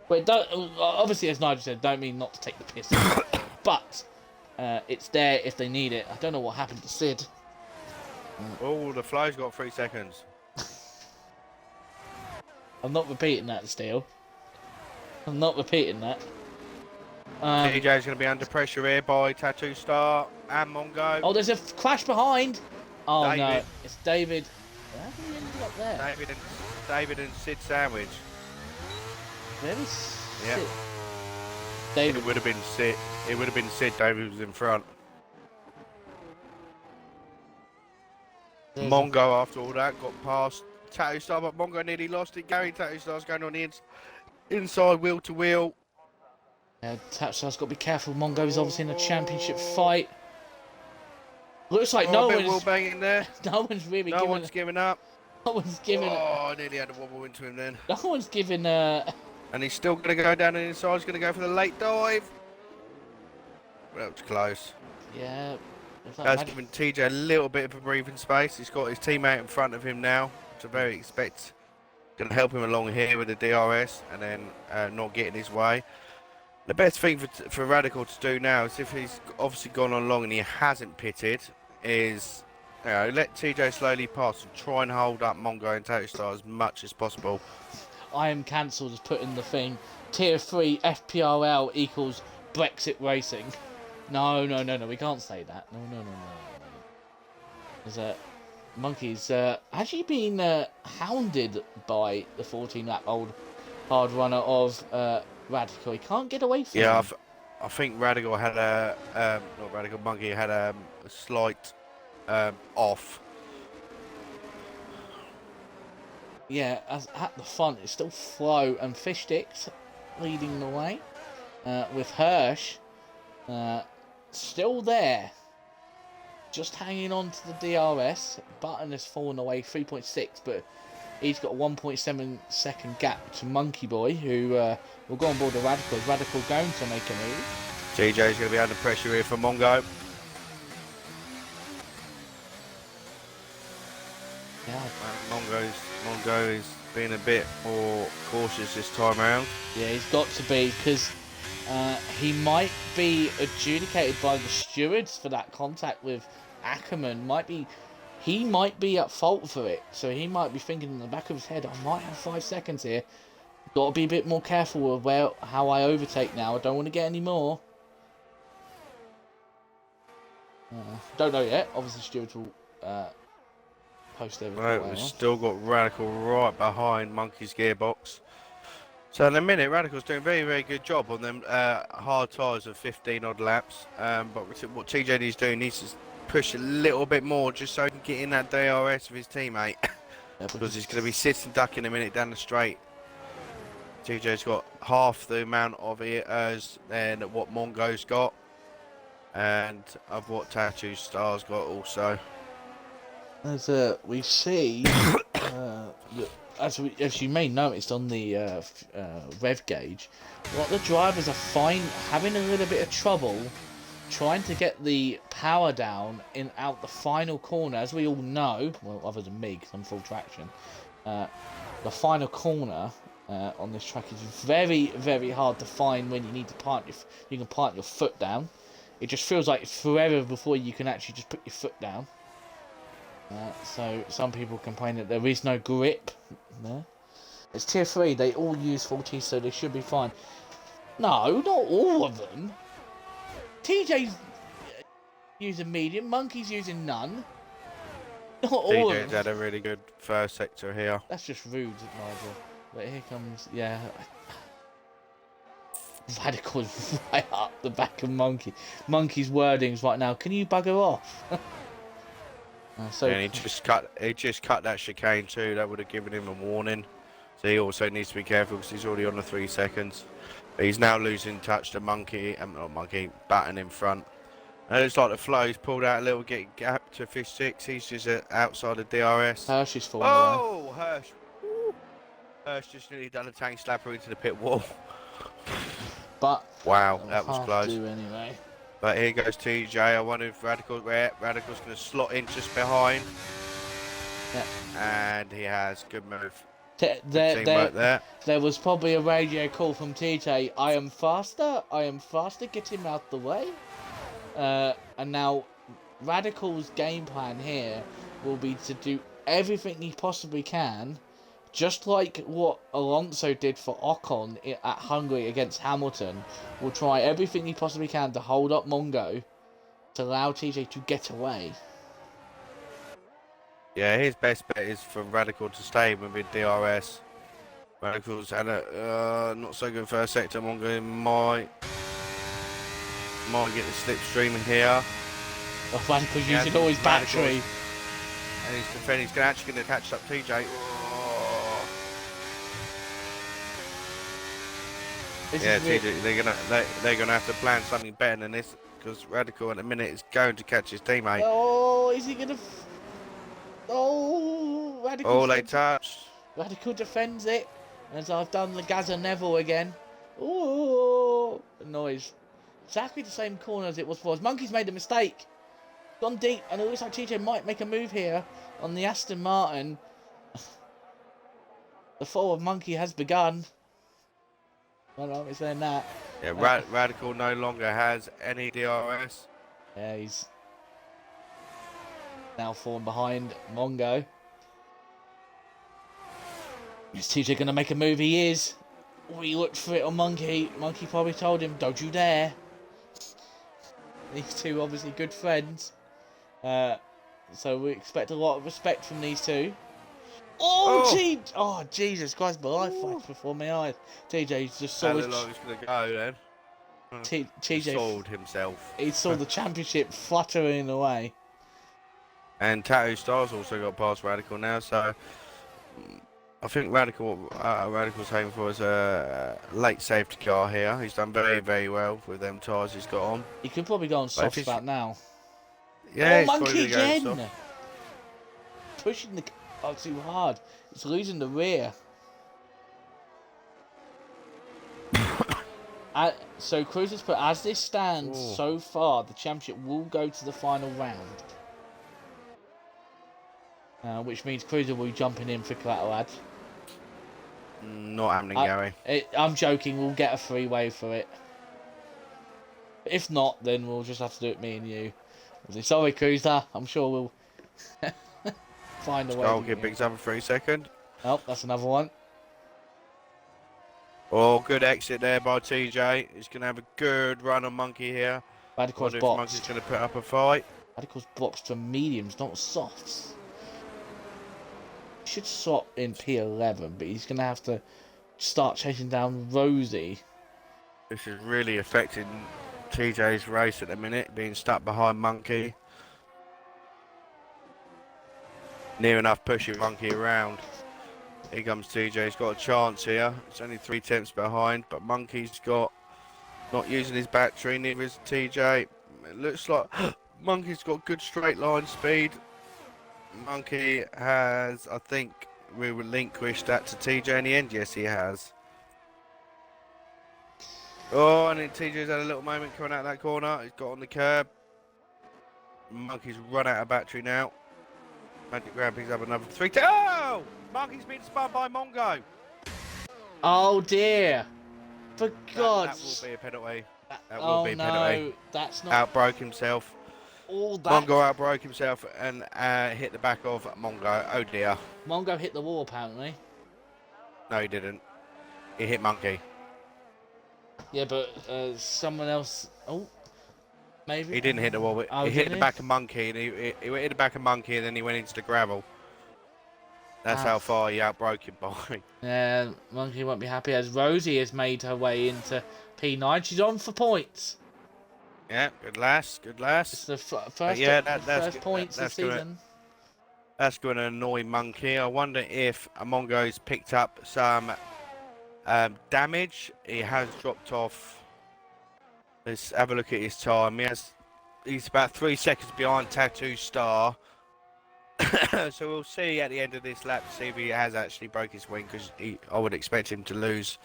But obviously, as Nigel said, don't mean not to take the piss. But it's there if they need it. I don't know what happened to Sid. Oh, the Flo's got 3 seconds. I'm not repeating that, Steele. I'm not repeating that. TJ's going to be under pressure here by Tattoo Star and Mongo. Oh, there's a crash behind. Oh, David. no. It's David. How did he end up there? David and Sid sandwich. Where is Sid? Yeah. David. It would have been Sid. It would have been Sid. David was in front. Mongo, after all that, got past Tattoo Star, but Mongo nearly lost it. Gary Tattoo Star's going on the inside wheel to wheel. Tattoo Star's got to be careful. Mongo's obviously in a championship fight. Looks like no one's banging there. No one's really. No one's giving up. No one's giving. Oh, I nearly had a wobble into him then. No one's giving. And he's still going to go down the inside. He's going to go for the late dive. Well, that was close. Yeah. That's giving TJ a little bit of a breathing space. He's got his teammate in front of him now, which I very expect going to help him along here with the DRS and then not getting his way. The best thing for Radical to do now is, if he's obviously gone on long and he hasn't pitted, is let TJ slowly pass and try and hold up Mongo and Tattoo Star as much as possible. I am cancelled has put in the thing. Tier 3 FPRL equals Brexit racing. No, we can't say that. No. There's Monkey's actually been hounded by the 14-lap old hard runner of Radical. He can't get away from him. I think Radical had not Radical, Monkey had a slight off. Yeah, as at the front it's still Flo and Fish Sticks leading the way, with Hirsch still there, just hanging on to the DRS. Button has fallen away 3.6, but he's got a 1.7 second gap to Monkey Boy, who will go on board the Radical. Is Radical going to make a move? TJ's going to be under pressure here for Mongo. Yeah. Mongo is being a bit more cautious this time around. Yeah, he's got to be, because he might be adjudicated by the stewards for that contact with Ackerman. He might be at fault for it, so he might be thinking in the back of his head, I might have 5 seconds here. Got to be a bit more careful of how I overtake now. I don't want to get any more. Don't know yet. Obviously, stewards will post over Right, quarter. we've still got Radical right behind Monkey's gearbox. So in a minute, Radical's doing a very, very good job on them hard tyres of 15 odd laps. But what TJD's doing, needs to push a little bit more just so he can get in that DRS with his teammate. Yeah, Because he's going to be sitting duck in a minute down the straight. TJ's got half the amount of it as than what Mongo's got, and of what Tattoo Star's got also. As we see, as you may notice on the rev gauge, what the drivers are having a little bit of trouble trying to get the power down in out the final corner. As we all know, well, other than me, because I'm full traction, the final corner on this track is very, very hard to find when you need to you can plant your foot down. It just feels like it's forever before you can actually just put your foot down. So some people complain that there is no grip there. It's tier 3, they all use 40, so they should be fine. No, not all of them. TJ's using medium, Monkey's using none. Not all of them. TJ's had a really good first sector here. That's just rude, Nigel. But here comes, yeah. Radical's right up the back of Monkey. Monkey's wordings right now. Can you bugger off? So and he just cut that chicane too. That would have given him a warning. So he also needs to be careful because he's already on the 3 seconds. But he's now losing touch to Monkey, not Monkey, Batten in front. And it looks like the flow's pulled out a little, getting gap to Fish 6. He's just outside of DRS. Hirsch is falling away. Oh, Hirsch. Woo. Hirsch just nearly done a tank slapper into the pit wall. But wow, that was close. Anyway. But here goes TJ. I wonder if Radical's going to slot in just behind. Yeah. And he has good move. There was probably a radio call from TJ. I am faster. Get him out the way. And now Radical's game plan here will be to do everything he possibly can, just like what Alonso did for Ocon at Hungary against Hamilton. Will try everything he possibly can to hold up Mongo to allow TJ to get away. Yeah, his best bet is for Radical to stay within DRS. Radical's had a not so good first sector. Mongo might get the slipstream in here. Well, Radical's using all his battery. And he's defending. He's actually going to catch up TJ. Oh. Yeah, TJ, they're gonna have to plan something better than this because Radical at the minute is going to catch his teammate. Oh, is he gonna? Oh, Radical. Oh, they touched. Radical defends it, as I've done the Gaza Neville again. Oh, the noise. Exactly the same corner as it was before. Monkey's made a mistake. Gone deep, and it looks like TJ might make a move here on the Aston Martin. The fall of Monkey has begun. I don't know if saying that. Yeah, Radical no longer has any DRS. Yeah, he's now falling behind Mongo. Is TJ going to make a move? He is. We looked for it on Monkey. Monkey probably told him, don't you dare. These two obviously good friends. So we expect a lot of respect from these two. Oh, Jesus Christ, my life flashed before my eyes. TJ just saw his... like he's going to go then. TJ sold himself. He saw the championship fluttering away. And Tattoo Star's also got past Radical now, so I think Radical's aiming for is a late safety car here. He's done very, very well with them tyres he's got on. He could probably go on soft spot now. Yeah, Monkey again! Pushing the car too hard. It's losing the rear. So Cruiser's put, as this stands so far, the championship will go to the final round. Which means Cruiser will be jumping in for collateral ads. Not happening, Gary. I'm joking, we'll get a freeway for it. If not, then we'll just have to do it, me and you. Sorry, Cruiser, I'm sure we'll find a way. I'll get Biggs up for 3 seconds. Oh, that's another one. Oh, good exit there by TJ. He's going to have a good run on Monkey here. Radical's if boxed. Monkey's going to put up a fight. Radical's boxed for mediums, not softs. He should swap in P11, but he's going to have to start chasing down Rosie. This is really affecting TJ's race at the minute, being stuck behind Monkey. Near enough pushing Monkey around. Here comes TJ, he's got a chance here. It's only 3 tenths behind, but Monkey's got not using his battery, neither is TJ. It looks like Monkey's got good straight line speed. Monkey has, I think, we relinquished that to TJ in the end. Yes, he has. Oh, and then TJ's had a little moment coming out of that corner. He's got on the curb. Monkey's run out of battery now. Magic Graham picks up another 3. Oh! Monkey's been spun by Mongo. Oh dear! For That God's... will be a penalty. That will oh be a no, penalty. that's not... Outbroke himself. all that... Mongo outbroke himself and hit the back of Mongo. Oh dear. Mongo hit the wall, apparently. No, he didn't. He hit Monkey. Yeah, but someone else... Oh, maybe? He didn't hit the wall. Oh, He hit didn't the he? back of Monkey, and he hit the back of Monkey, and then he went into the gravel. That's how far he outbroke him by. Yeah, Monkey won't be happy as Rosie has made her way into P9. She's on for points. Yeah, good lass, good lass. It's the first, that's points this season. That's going to annoy Monkey. I wonder if Mongo's picked up some damage. He has dropped off. Let's have a look at his time. He's about 3 seconds behind Tattoo Star. So we'll see at the end of this lap, see if he has actually broke his wing, because I would expect him to lose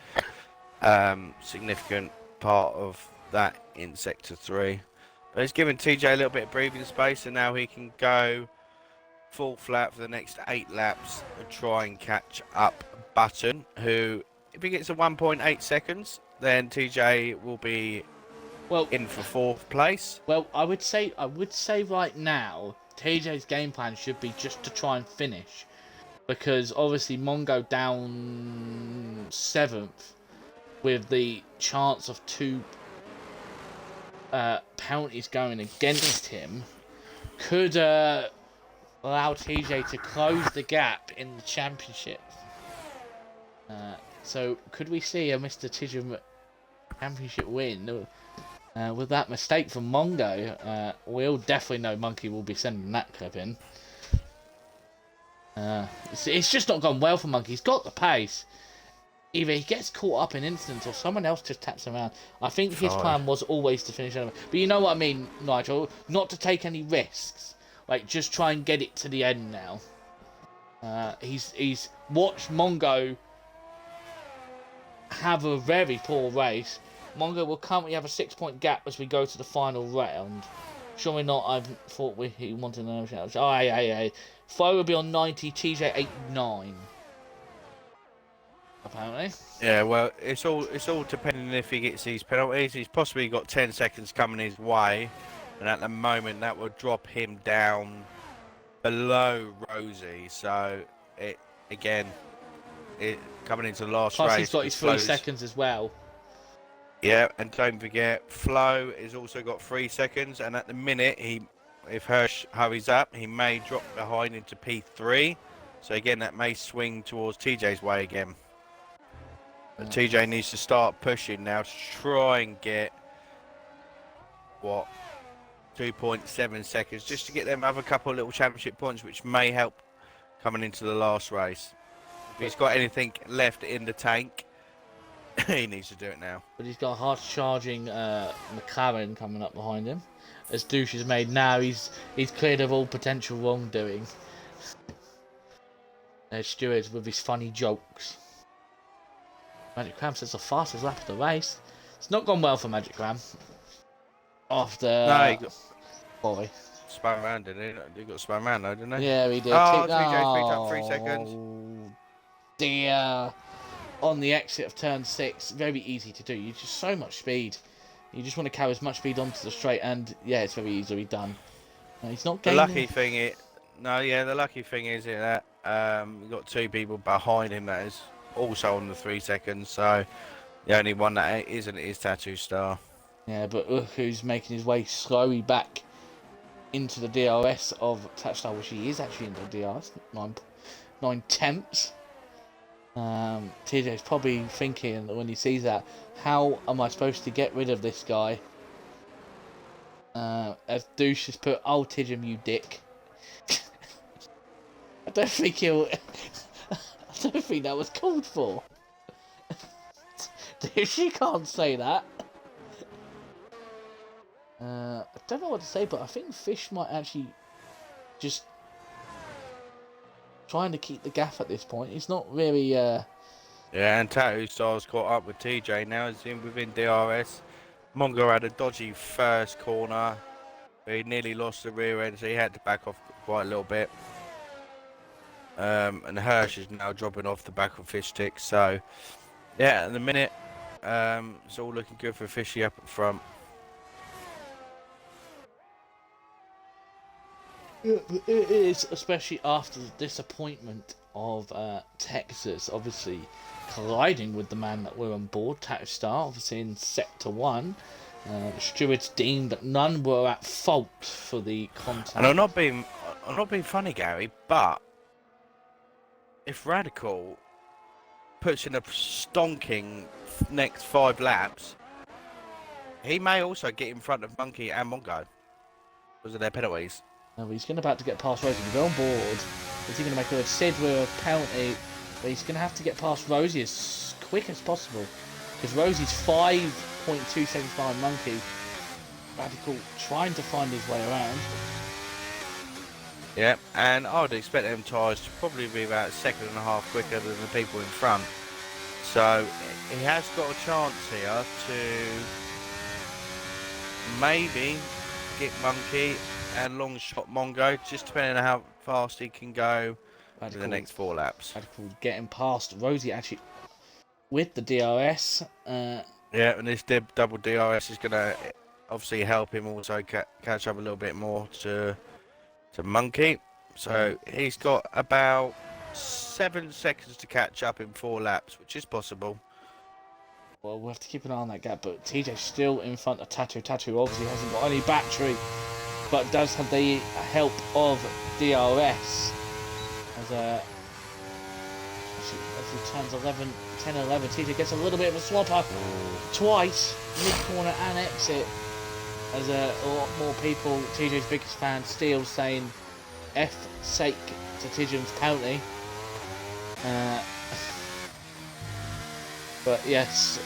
significant part of that in Sector 3. But it's given TJ a little bit of breathing space, and now he can go full flat for the next 8 laps and try and catch up Button, who, if he gets a 1.8 seconds, then TJ will be in for 4th place. Well, I would say right now, TJ's game plan should be just to try and finish, because obviously Mongo down 7th with the chance of 2 penalties going against him could allow TJ to close the gap in the championship. So could we see a Mr. Tidgham championship win? With that mistake from Mongo, we'll definitely know Monkey will be sending that clip in. It's just not gone well for Monkey. He's got the pace. Either he gets caught up in incidents or someone else just taps him around. I think his plan was always to finish anyway. But you know what I mean, Nigel? Not to take any risks. Like, just try and get it to the end now. He's watched Mongo have a very poor race. Mongo will currently have a 6-point gap as we go to the final round. Sure or not, I thought he wanted another shout. Oh, hey. Flo will be on 90, TJ 89. Apparently. Yeah, well, it's all depending if he gets these penalties. He's possibly got 10 seconds coming his way, and at the moment that will drop him down below Rosie. So coming into the last race. Plus he's got his 3 seconds as well. Yeah, and don't forget, Flo has also got 3 seconds, and at the minute, if Hirsch hurries up, he may drop behind into P3. So again, that may swing towards TJ's way again. But TJ needs to start pushing now to try and get, 2.7 seconds, just to get them other couple of little championship points, which may help coming into the last race. If he's got anything left in the tank, he needs to do it now. But he's got a hard-charging McLaren coming up behind him. As Douche is made now, he's cleared of all potential wrongdoing. There's Stewart with his funny jokes. Magic Cram says the fastest lap of the race. It's not gone well for Magic Cram. After... No, he got... Sorry. Spun around, didn't he? He got spun around though, didn't he? Yeah, he did. Oh, TJ picked up 3 seconds. Dear. On the exit of turn 6, very easy to do. You just so much speed. You just want to carry as much speed onto the straight, and yeah, it's very easily done. He's not gaining. The lucky thing is that you've got 2 people behind him that is also on the 3 seconds. So the only one that isn't is Tattoo Star. Yeah, but who's making his way slowly back into the DRS of Touchdown, which he is actually into the DRS, 9/10. TJ's probably thinking when he sees that, how am I supposed to get rid of this guy? As Douche has put, "Oh, Tidjam, you dick." I don't think he'll. I don't think that was called for. She can't say that. I don't know what to say, but I think Fish might actually just trying to keep the gaff at this point. He's not really. Yeah, and Tattoo Styles caught up with TJ. Now he's in within DRS. Mongo had a dodgy first corner. He nearly lost the rear end, so he had to back off quite a little bit. And Hirsch is now dropping off the back of Fish Sticks. So, yeah, in a minute, it's all looking good for Fishy up at front. It is, especially after the disappointment of Texas, obviously colliding with the man that we're on board, Tattoo Star, obviously in Sector 1. Stewards deemed that none were at fault for the contact. And I'm not being funny, Gary, but if Radical puts in a stonking next 5 laps, he may also get in front of Monkey and Mongo because of their penalties. Now he's about to get past Rosie. He's on board. Is he going to make a Sid with a penalty? But he's going to have to get past Rosie as quick as possible because Rosie's 5.2 seconds behind Monkey. Radical trying to find his way around. Yeah, and I would expect them tyres to probably be about a second and a half quicker than the people in front. So he has got a chance here to maybe get Monkey and long shot Mongo, just depending on how fast he can go in the next 4 laps. Radical getting past Rosie actually with the DRS. Yeah, and this double DRS is going to obviously help him also catch up a little bit more to Monkey. So he's got about 7 seconds to catch up in 4 laps, which is possible. Well, we'll have to keep an eye on that gap, but TJ's still in front of Tattoo. Tattoo obviously hasn't got any battery, but does have the help of DRS. As he turns 10-11, TJ gets a little bit of a swapper twice, mid-corner and exit. As a lot more people, TJ's biggest fan, Steele, saying F sake to Tidjam's penalty. But yes,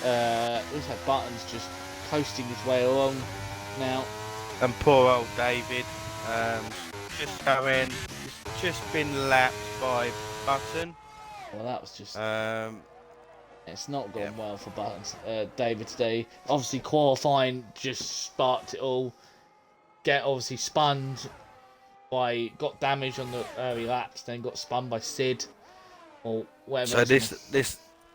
looks like Button's just coasting his way along now. And poor old David, just been lapped by Button. Well, that was just. It's not gone well for Buttons. David today, obviously qualifying, just sparked it all. Obviously spun got damage on the early laps, then got spun by Sid or whatever. So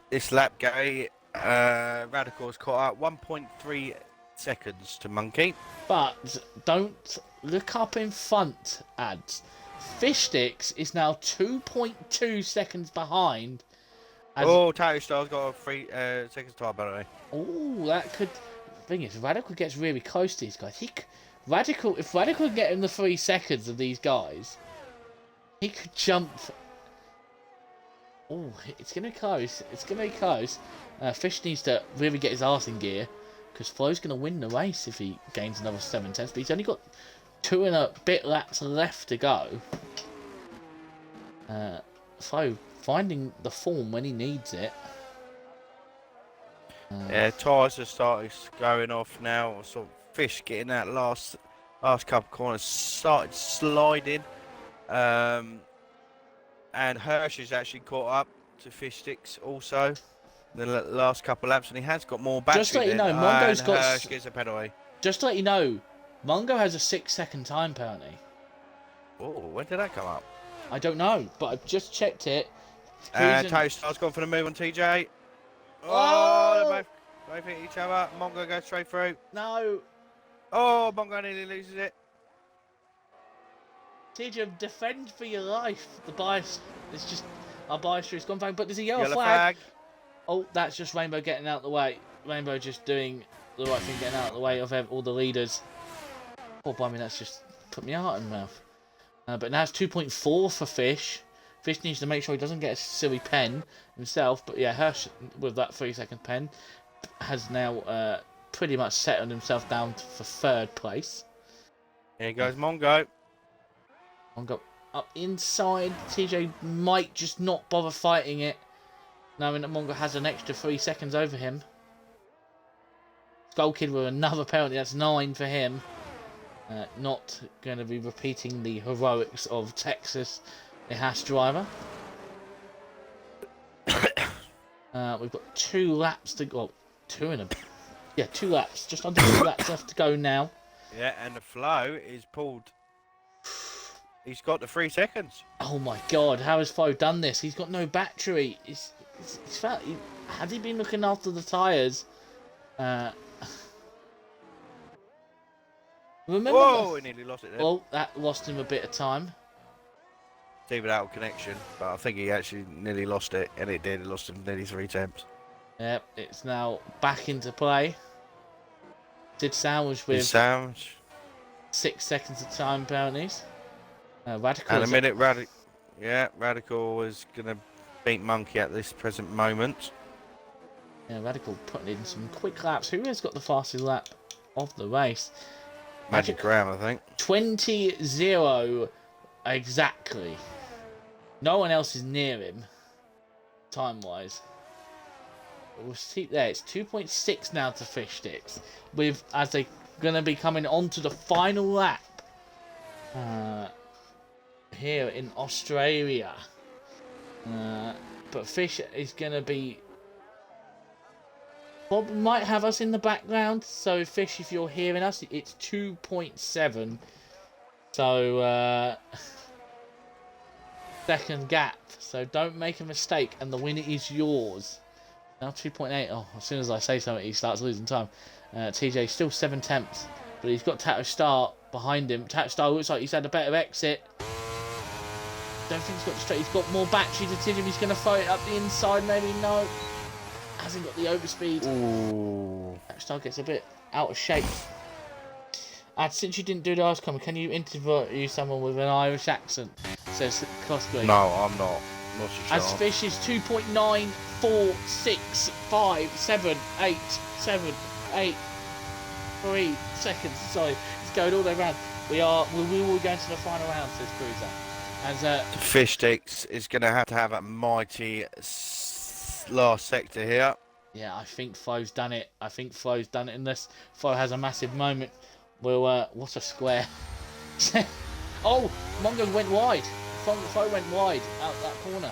this lap, Gary, Radical's caught up 1.3 seconds to Monkey. But don't look up in front, ads. Fish Sticks is now 2.2 seconds behind. Tattoo Star's got a 3 seconds time, by the way. Oh, that could. Thing is, Radical gets really close to these guys. If Radical can get in the 3 seconds of these guys, he could jump. Oh, it's gonna be close. It's gonna be close. Fish needs to really get his arse in gear because Flo's gonna win the race if he gains another 7 tenths. But he's only got 2 and a bit laps left to go. Flo finding the form when he needs it. Yeah, tyres have started going off now. So Fish getting that last couple corners started sliding. And Hirsch has actually caught up to Fish Sticks also the last couple of laps, and he has got more battery. Just to let you know, Mongo's got. Hirsch gets a penalty. Just to let you know, Mongo has a 6-second time penalty. Oh, when did that come up? I don't know, but I've just checked it. And Tattoo Star's gone for the move on TJ. Oh, they both hit each other. Mongo goes straight through. No. Oh, Mongo nearly loses it. TJ, defend for your life. The bias, it's just, our bias has gone back, but there's a yellow flag. Oh, that's just Rainbow getting out of the way. Rainbow just doing the right thing, getting out of the way of all the leaders. Oh, I mean, that's just put my heart in my mouth. But now it's 2.4 for Fish. Fish needs to make sure he doesn't get a silly pen himself. But yeah, Hirsch, with that 3-second pen, has now pretty much settled himself down for 3rd place. Here goes Mongo. Mongo up inside. TJ might just not bother fighting it, knowing that Mongo has an extra 3 seconds over him. Skull Kid with another penalty. That's 9 for him. Not going to be repeating the heroics of Texas, the Haas driver. We've got 2 laps to go. 2 in a... Yeah, 2 laps. Just under 2 laps left to go now. Yeah, and the flow is pulled. He's got the 3 seconds. Oh my god, how has Flo done this? He's got no battery. Had he been looking after the tyres? Remember? Whoa, he nearly lost it there. Well, that lost him a bit of time. See without connection, but I think he actually nearly lost it, and it did. It lost him nearly 3 attempts. Yep, it's now back into play. Did sandwich with 6 seconds of time penalties. Radical. And a minute, Radical was going to beat Monkey at this present moment. Yeah, Radical putting in some quick laps. Who has got the fastest lap of the race? Magic Graham, I think. 20-0 exactly. No one else is near him, time-wise. We'll see there. It's 2.6 now to Fish Sticks, with as they're going to be coming onto the final lap here in Australia. But Fish is going to be... Bob might have us in the background, so Fish, if you're hearing us, it's 2.7. So, second gap. So don't make a mistake, and the winner is yours. Now 2.8. Oh, as soon as I say something, he starts losing time. TJ still 7 attempts, but he's got Tato Star behind him. Tato Star looks like he's had a better exit. Don't think he's got the straight. He's got more battery to Tim. He's going to throw it up the inside, maybe. No. Hasn't got the overspeed. Ooh. Star gets a bit out of shape. And since you didn't do the ice comment, can you interview someone with an Irish accent? Says Cosgrave. No, I'm not. Not so sure. As Fish is 2.9, 4, 6, 5, 7, 8, 7, 8, 3 seconds. Sorry, it's going all the way around. We will go into the final round, says Cruiser. As Fish Sticks is going to have a mighty last sector here. Yeah, I think Flo's done it. Unless Flo has a massive moment. Well, what a square. Oh, Mongo went wide. Flo went wide out that corner.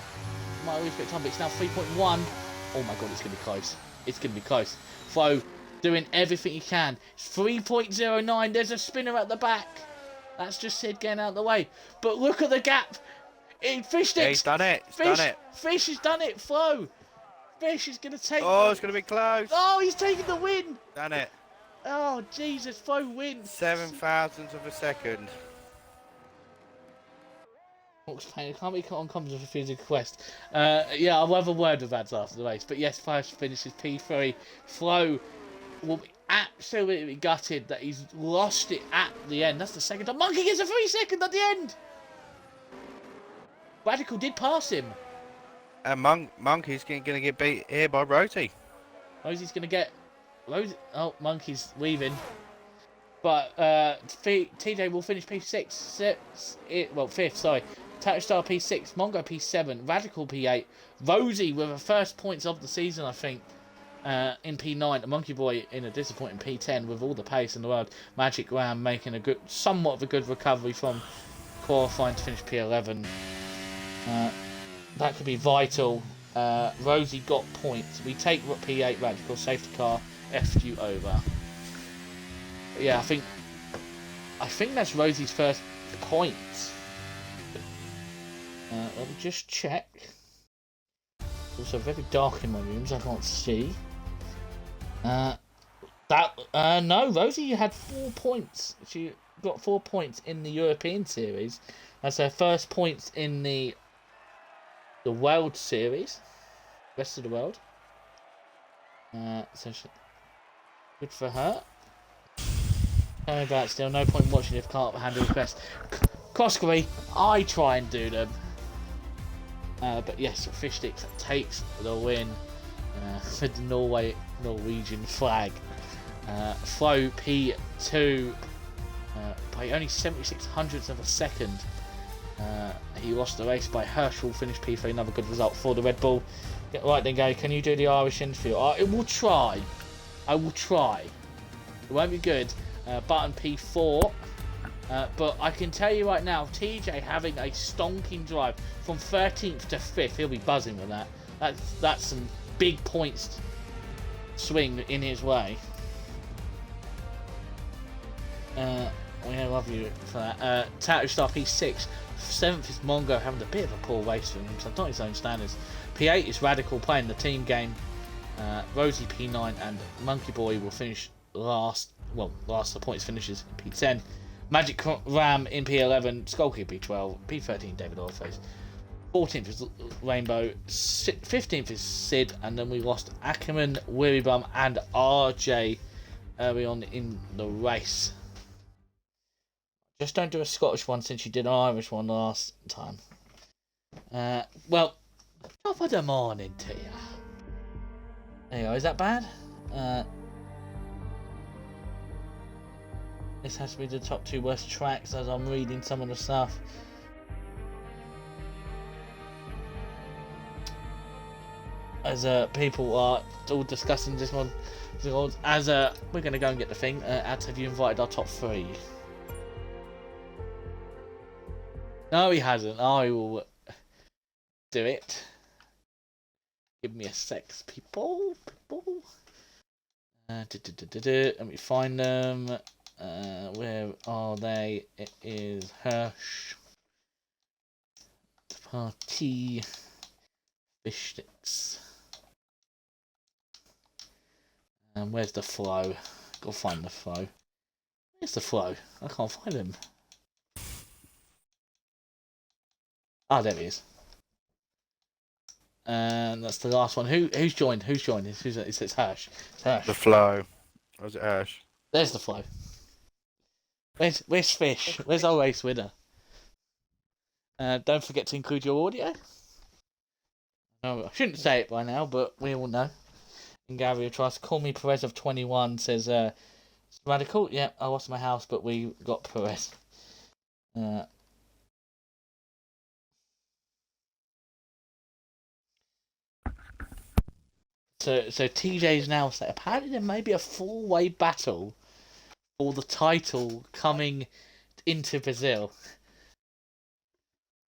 Might lose a bit of time, but it's now 3.1. Oh my god, it's going to be close. It's going to be close. Flo doing everything he can. It's 3.09. There's a spinner at the back. That's just Sid getting out of the way. But look at the gap. Fish Sticks. Yeah, he's done it. Fish has done it. Flo. Fish is going to take... Oh, it's going to be close. Oh, he's taking the win. Done it. Oh, Jesus. Flo wins. 7 thousandths of a second. I can't be on comms with a physical quest. Yeah, I'll have a word with ads after the race. But yes, first finishes P3. Flo will be absolutely gutted that he's lost it at the end. That's the second time. Monkey gets a 3 second at the end. Radical did pass him. And Monkey's going to get beat here by Roti. Rosie's going to get... Oh, Monkey's weaving. But TJ will finish P6. Fifth, sorry. Touchstar P6. Mongo P7. Radical P8. Rosie with the first points of the season, I think, in P9. The Monkey Boy in a disappointing P10 with all the pace in the world. Magic Graham making somewhat of a good recovery from qualifying to finish P11. That could be vital. Rosie got points. We take P8 Radical. Safety car F'd you over. But yeah, I think that's Rosie's first points. Let me just check. It's also very dark in my rooms. I can't see. No, Rosie had 4 points. She got 4 points in the European Series. That's her first points in the World Series, rest of the world. So good for her. Coming back still, no point in watching if can't handle requests. Crossbury, I try and do them. But yes, Fish Sticks takes the win with the Norwegian flag. Flo P2 by only 76 hundredths of a second. He lost the race by Herschel, finished P3, another good result for the Red Bull. Right then, Gary, can you do the Irish infield? I will try. I will try. It won't be good. Button P4. But I can tell you right now, TJ having a stonking drive from 13th to 5th, he'll be buzzing with that. That's some big points swing in his way. We love you for that. Tattoo Star P6. 7th is Mongo, having a bit of a poor race for himself, not his own standards. P8 is Radical playing the team game. Rosie P9 and Monkey Boy will finish last. Well, last of the points finishes in P10. Magic Ram in P11. Skullkid P12. P13 David Orpheus. 14th is Rainbow. 15th is Sid, and then we lost Ackerman, Weary Bum, and RJ early on in the race. Just don't do a Scottish one since you did an Irish one last time. Well, top of the morning to you. There you go, is that bad? This has to be the top 2 worst tracks as I'm reading some of the stuff. As people are all discussing this one. As we're going to go and get the thing. Ads, have you invited our top 3? No, he hasn't. I will do it. Give me a sec, people. Let me find them. Where are they? It is Hirsch. Party. Fish Sticks. And where's the flow? Go find the flow. Where's the flow? I can't find him. Ah, there he is. And that's the last one. Who's joined? It's Hirsch. Hirsch. The flow. Or was it Hirsch? There's the flow. Where's Fish? Where's our race winner? Don't forget to include your audio. No, I shouldn't say it by now, but we all know. And Gary tries to call me Perez of 21 says, Radical? Yeah, I lost my house, but we got Perez. So TJ's now saying apparently there may be a 4-way battle for the title coming into Brazil.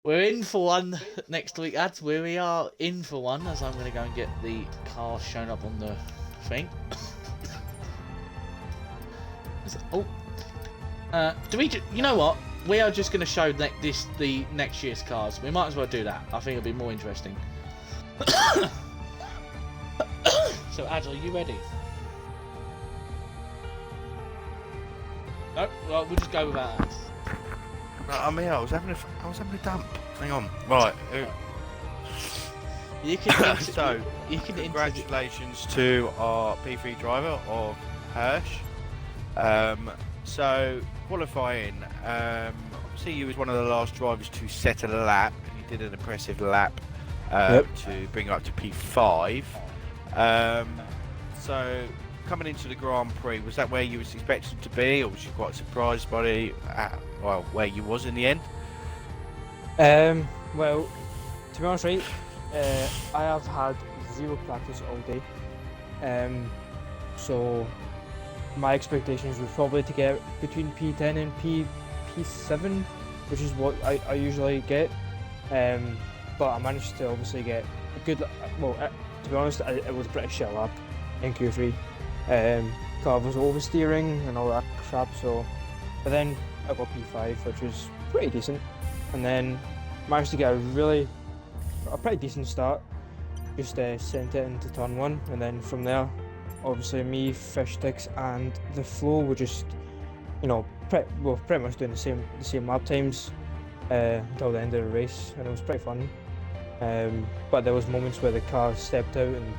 We're in for one next week, ads. We are in for one, as I'm going to go and get the car shown up on the thing. Do we? You know what? We are just going to show the next year's cars. We might as well do that. I think it'll be more interesting. So, ads, are you ready? No, well, we'll just go without ads. I mean, I was having a dump. Hang on. Right. You can So, congratulations to our P3 driver of Hirsch. So, qualifying. Obviously, you was one of the last drivers to set a lap. You did an impressive lap to bring up to P5. So, coming into the Grand Prix, was that where you was expected to be, or was you quite surprised by where you was in the end? Well, to be honest, right, I have had 0 practice all day. So my expectations were probably to get between P10 and P7, which is what I usually get. But I managed to obviously get a good. Well, to be honest, it was a pretty shit lap in Q3. Car was oversteering and all that crap. So, but then I got P5, which was pretty decent, and then managed to get a pretty decent start. Just sent it into turn 1, and then from there, obviously me, Fish Sticks, and the Flow were just, pretty much doing the same lap times until the end of the race, and it was pretty fun. But there was moments where the car stepped out, and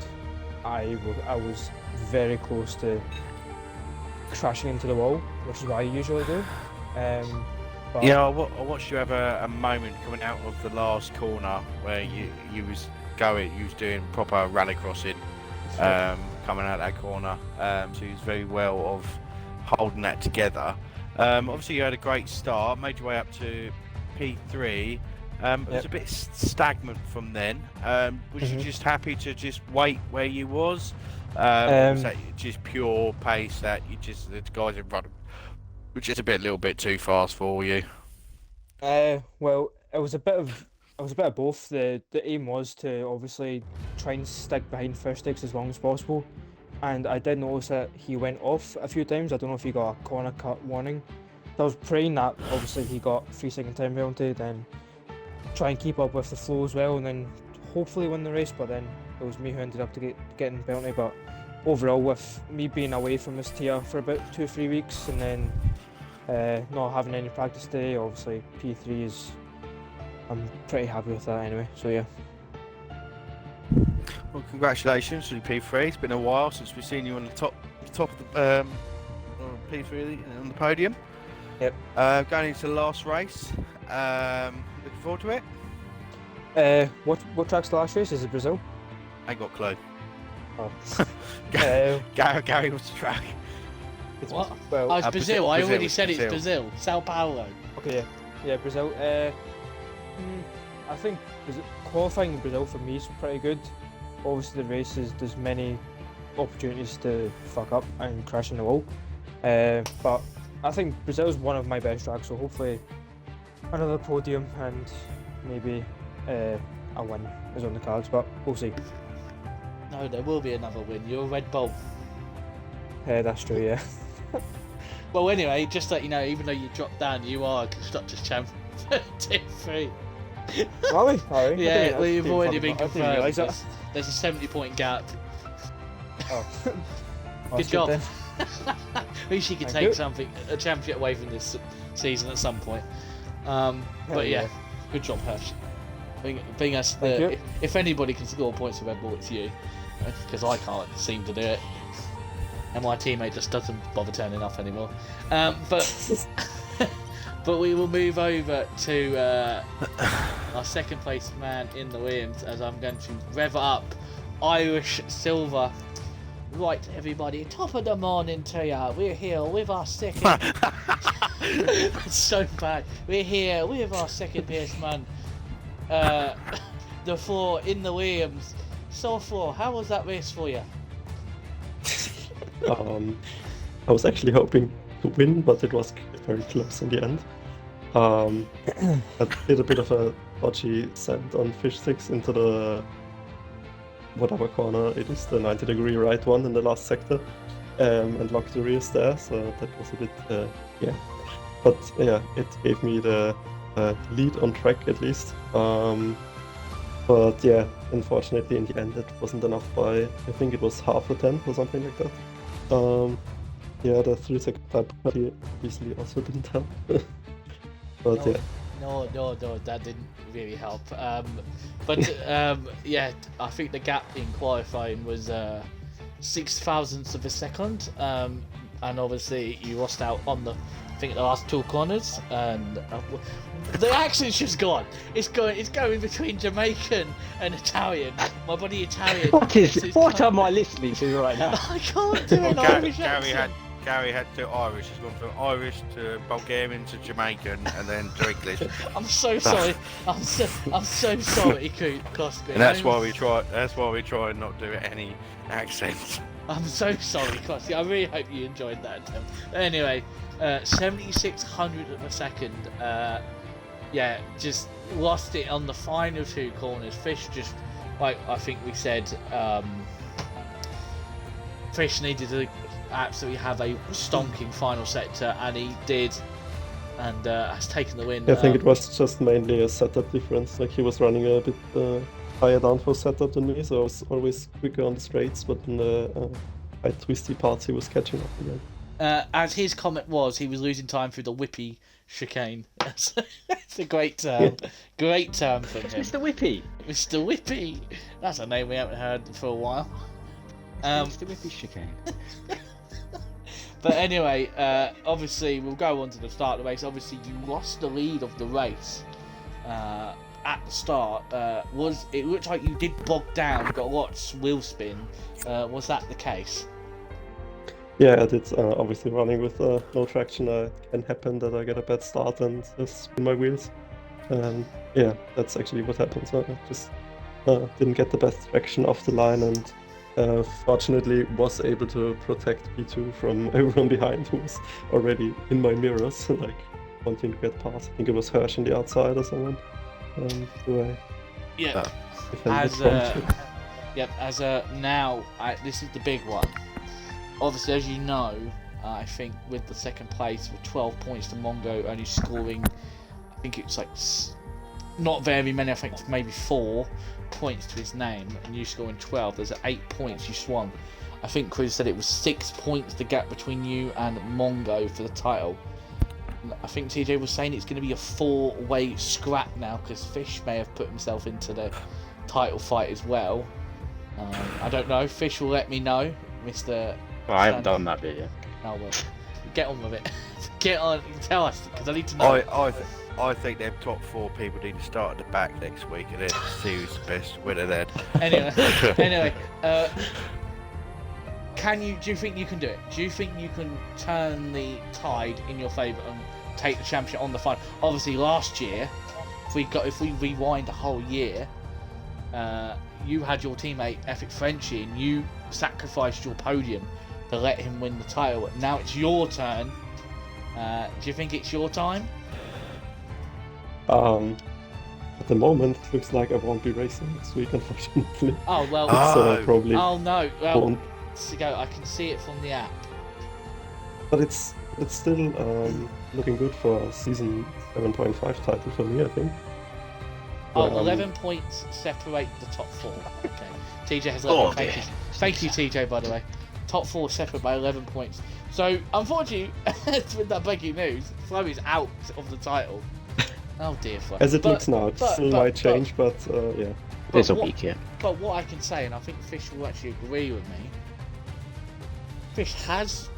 I was very close to crashing into the wall, which is what I usually do. But Yeah, I watched you have a moment coming out of the last corner where you was doing proper rallycrossing, coming out that corner. So you was very well of holding that together. Obviously you had a great start, made your way up to P3. It was a bit stagnant from then. Was you just happy to just wait where you was? Or was that just pure pace that the guys in front were just a little bit too fast for you? Well, it was a bit of both. The aim was to obviously try and stick behind first sticks as long as possible, and I did notice that he went off a few times. I don't know if he got a corner cut warning. So I was praying that obviously he got 3-second time penalty, then try and keep up with the flow as well, and then hopefully win the race. But then it was me who ended up getting penalty. But overall, with me being away from this tier for about 2-3 weeks, and then not having any practice today, obviously P3 is. I'm pretty happy with that anyway. So yeah. Well, congratulations to P3. It's been a while since we've seen you on the top of the P3 on the podium. Yep. Going into the last race. Looking forward to it. What track's the last race? Is it Brazil? Ain't got a clue. Oh. Gary, what's the track? What? Well, Oh, it's Brazil. I already said it's Brazil. Brazil. Sao Paulo. okay, yeah, Brazil. I think qualifying in Brazil for me is pretty good. Obviously, the races there's many opportunities to fuck up and crash in the wall. But I think Brazil is one of my best tracks, so hopefully another podium and maybe a win is on the cards. But we'll see. No, there will be another win. You're a Red Bull. That's true, yeah. Well, anyway, just that you know, even though you dropped down, you are a constructors champion. Tier 3. Are we? Are we? Yeah, we've already been I didn't confirmed. realise that. There's a 70-point gap. Oh. Good job. then. At least you can Thank take you. a championship away from this season at some point. But yeah, good job, Hirsch. Being us, Thank you. if anybody can score points for Red Bull, it's you, because I can't seem to do it, and my teammate just doesn't bother turning up anymore. But but we will move over to our second place man in the Williams, as I'm going to rev it up. Irish Silver. Right, everybody, top of the morning to ya. We're here with our second. It's so bad. We're here with our second place man. The 4 in the Williams. So 4, how was that race for you? I was actually hoping to win, but it was very close in the end. I did a bit of a dodgy send on fish sticks into the whatever corner it is, the 90-degree right one in the last sector, and locked the rears there, so that was a bit, yeah. But yeah, it gave me the lead on track at least. But yeah, unfortunately in the end it wasn't enough by, I think it was half a tenth or something like that. Yeah, the 3-second time penalty obviously also didn't help. But yeah. No, that didn't really help. But yeah, I think the gap in qualifying was 6 thousandths of a second, and obviously you lost out on the last 2 corners, and the accent's just gone. It's going between Jamaican and Italian. My buddy Italian. What am I listening to right now? I can't do an Well, Irish accent. Gary had to Irish. He's gone from Irish to Bulgarian to Jamaican and then to English. I'm so sorry. I'm so sorry, Cosby. And that's why we try. That's why we try and not do any accents. I'm so sorry, Cosby. I really hope you enjoyed that attempt. Anyway, 7600th of a second. Yeah, just lost it on the final 2 corners. Fish just, like I think we said, Fish needed to absolutely have a stonking final sector, and he did, and has taken the win. I think it was just mainly a setup difference. Like he was running a bit higher down for setup than me, so I was always quicker on the straights, but in the high twisty parts he was catching up again. As his comment was, he was losing time through the whippy chicane. It's a great term. Great term from him. Mr. Whippy. Mr. Whippy. That's a name we haven't heard for a while. Mr. Whippy chicane. But anyway, obviously we'll go on to the start of the race. Obviously you lost the lead of the race at the start. It looked like you did bog down, got a lot of wheel spin. Was that the case? Yeah, I did. Obviously, running with no traction, it can happen that I get a bad start and spin my wheels. And yeah, that's actually what happened. So I just didn't get the best traction off the line, and fortunately was able to protect P2 from everyone behind who was already in my mirrors, like wanting to get past. I think it was Hirsch on the outside or someone. Who I Yeah. defended from. Yep. Now, this is the big one. Obviously, as you know, I think with the second place with 12 points to Mongo only scoring, I think it's like not very many. I think maybe 4 points to his name, and you scoring 12. There's 8 points you swung. I think Chris said it was 6 points the gap between you and Mongo for the title. I think TJ was saying it's going to be a 4-way scrap now because Fish may have put himself into the title fight as well. I don't know. Fish will let me know, Mr. Well, I haven't done that bit yet. Oh well, get on with it. Get on, tell us because I need to know. I think them top 4 people need to start at the back next week and then see who's the best winner then. Anyway, do you think you can do it? Do you think you can turn the tide in your favour and take the championship on the final? Obviously, last year, if we rewind the whole year, you had your teammate Epic Frenchie and you sacrificed your podium to let him win the title. Now it's your turn. Do you think it's your time? At the moment, it looks like I won't be racing next week, unfortunately. Oh well. It's probably. Oh no. Well, won't. I can see it from the app. But it's still looking good for a season 7.5 title for me, I think. Oh, 11 points separate the top 4. Okay. TJ has 11 points. Thank you, TJ, by the way. Top 4 separate by 11 points. So, unfortunately, with that breaking news, Flo is out of the title. Oh dear, Flo. As it looks now, it still might change, but yeah. There's a week, yeah. But what I can say, and I think Fish will actually agree with me, Fish has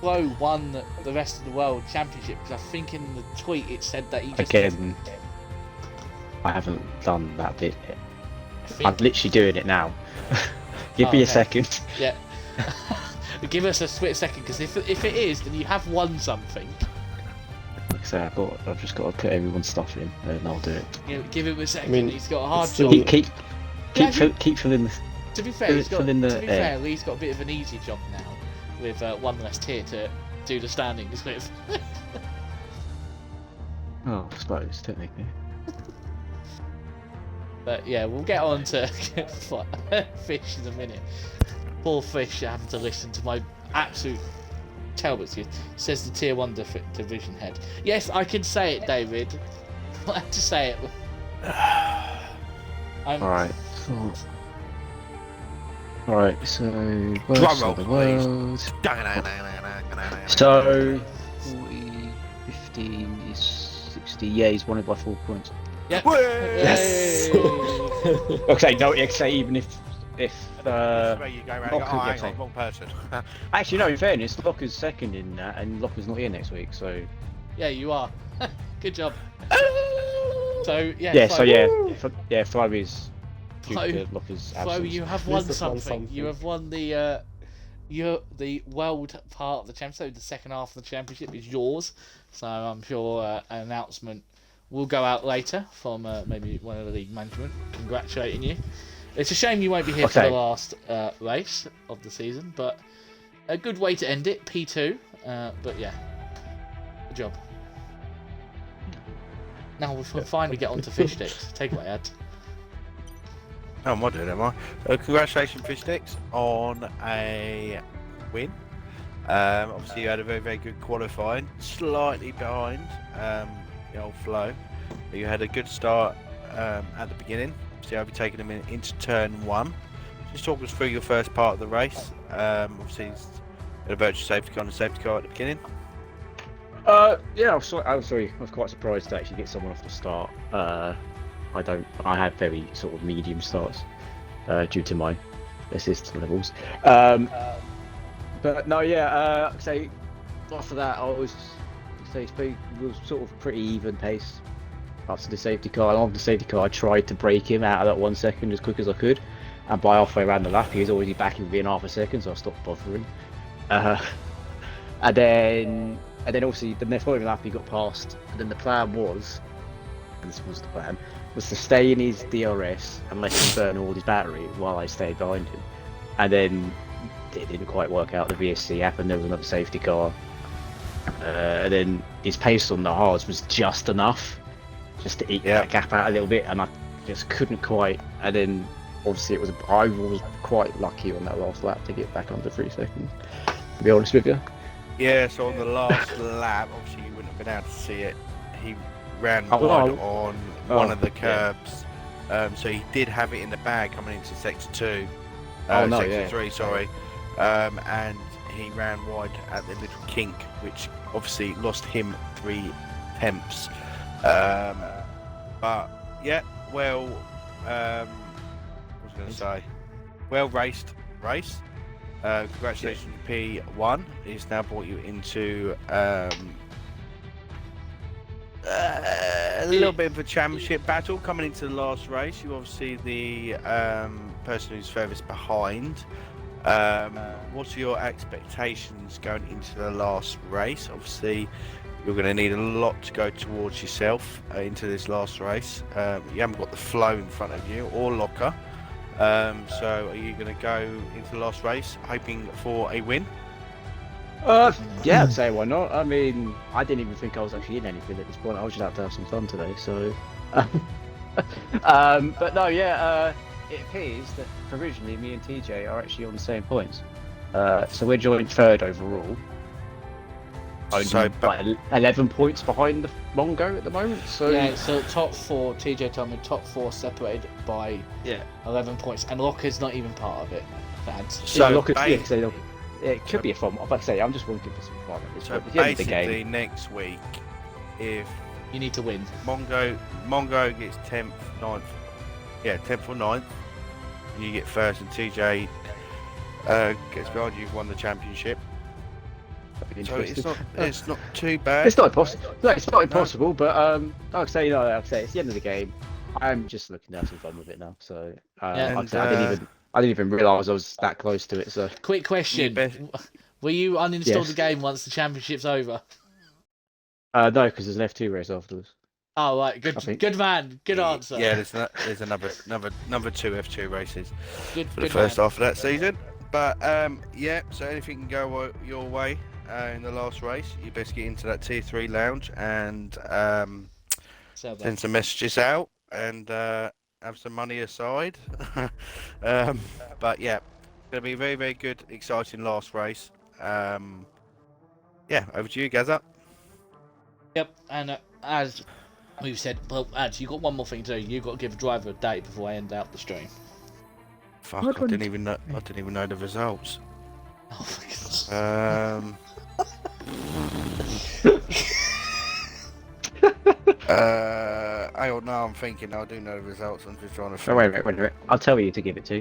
Flo won the rest of the world championship, because I think in the tweet it said that he just... Again, I haven't done that bit yet. I'm literally doing it now. Give me a second. Yeah. Give us a split second, because if it is, then you have won something. Like I say, I've just got to put everyone's stuff in, and I'll do it. Give him a second. I mean, he's got a hard still... job. Keep filling the. To be fair, he's got a bit of an easy job now, with one less tier to do the standings with. Oh, I suppose technically. But yeah, we'll get on to Fish in a minute. Poor Fish having to listen to my absolute terrible excuse. Says the tier 1 division head. Yes, I can say it, David. I have to say it. Alright. Alright, so Drum roll, the please. world. So 40, 15 is 60. Yeah, he's won it by 4 points. Yep. Yes! Okay, no, even if where you go around and go, Locke hang gets on, it. wrong person. Actually, no, in fairness, Locker's second in that, and Locker's not here next week, so... Yeah, you are. Good job. So, yeah. Yeah, Flo, so yeah, Flo is due Flo, to Locker's Flo, absence. you have At won least I've won something. You have won the world part of the championship. So the second half of the championship is yours. So I'm sure an announcement will go out later from maybe one of the league management congratulating you. It's a shame you won't be here for the last race of the season, but a good way to end it, P2. But yeah, good job. Now we'll finally get on to fish sticks. Take it away, Ed. Oh, am I doing, am I? Congratulations, Fish Sticks, on a win. Obviously, you had a very, very good qualifying. Slightly behind the old Flow. But you had a good start at the beginning. Obviously, I'll be taking them into turn 1. Just talk us through your first part of the race. Obviously, you had a virtual safety car and a safety car at the beginning. Yeah, I was quite surprised to actually get someone off the start. I have very sort of medium starts due to my assist levels. But But no, yeah. Say after that, I was it was sort of pretty even pace after the safety car. And on the safety car, I tried to break him out of that 1 second as quick as I could. And by halfway around the lap, he was already back within half a second, so I stopped bothering. And then obviously the following lap he got past. And then the plan was, and this was the plan, was to stay in his DRS and let him burn all his battery while I stayed behind him. And then it didn't quite work out. The VSC happened. There was another safety car. And then his pace on the hards was just enough, just to eke that gap out a little bit, and I just couldn't quite. And then obviously I was quite lucky on that last lap to get back under 3 seconds. To be honest with you. Yeah, so on the last lap, obviously you wouldn't have been able to see it. He ran wide on one of the curbs, so he did have it in the bag coming into sector 2. Sector 3, sorry. And he ran wide at the little kink, which obviously lost him 3 tenths. But yeah, well, what was I going to say? Well raced race. Congratulations, P1. He's now brought you into a little bit of a championship battle coming into the last race. You obviously the person who's furthest behind. What are your expectations going into the last race? Obviously, you're going to need a lot to go towards yourself into this last race. You haven't got the flow in front of you or locker. So are you going to go into the last race hoping for a win? Yeah, I'd say why not. I mean, I didn't even think I was actually in anything at this point. I was just out to have some fun today, so... but no, yeah, it appears that provisionally me and TJ are actually on the same points. So we're joint third overall. So, like 11 points behind the Mongo at the moment. So yeah, so top 4, TJ told me top 4 separated by 11 points, and Locker's not even part of it. So it could be a fun. Like I say, I'm just wanting for some fun at this So point. At the end of the basically, game, next week, if you need to win. Mongo gets 10th, 9th, 10th or 9th, and you get first, and TJ gets behind you, you've won the championship. So it's not too bad. It's not impossible. No, it's not impossible, but like I say, it's the end of the game. I'm just looking to have some fun with it now. So I didn't even realise I was that close to it. So quick question: will you uninstall the game once the championship's over? No, because there's an F2 race afterwards. Oh right, good man, good answer. Yeah, there's another 2 F2 races for the good first man. half of that season. But so anything can go your way in the last race. You best get into that tier 3 lounge and send some messages out and have some money aside. But yeah, it's gonna be a very, very good, exciting last race. Over to you, Gaza. Yep, and as we've said, well, Ads, you got one more thing to do. You've got to give a driver a date before I end out the stream. Fuck, I didn't even know the results. Oh my goodness. Hang on, now I'm thinking. I do know the results. I'm just trying to. Oh, wait a minute. I'll tell you to give it to.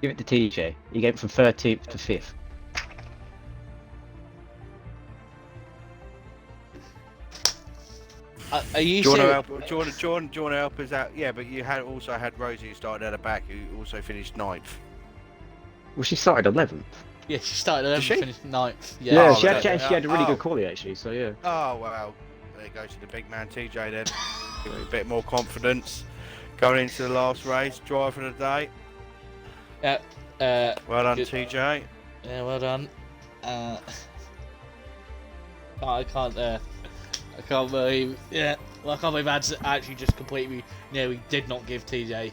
Give it to TJ. You get it from 13th to 5th. Are you do you serious? want to help us out? Yeah, but you also had Rosie who started at the back, who also finished 9th. Well, she started 11th. Yeah, she started 11th, finished 9th. Yeah, Yeah, she had a really good quality actually. So yeah. Oh well, there goes to the big man TJ then. Give me a bit more confidence going into the last race. Driver of the day. Well done, good. TJ. Yeah, well done. I can't believe. Yeah, well, I can't believe Ads actually just completely. We did not give TJ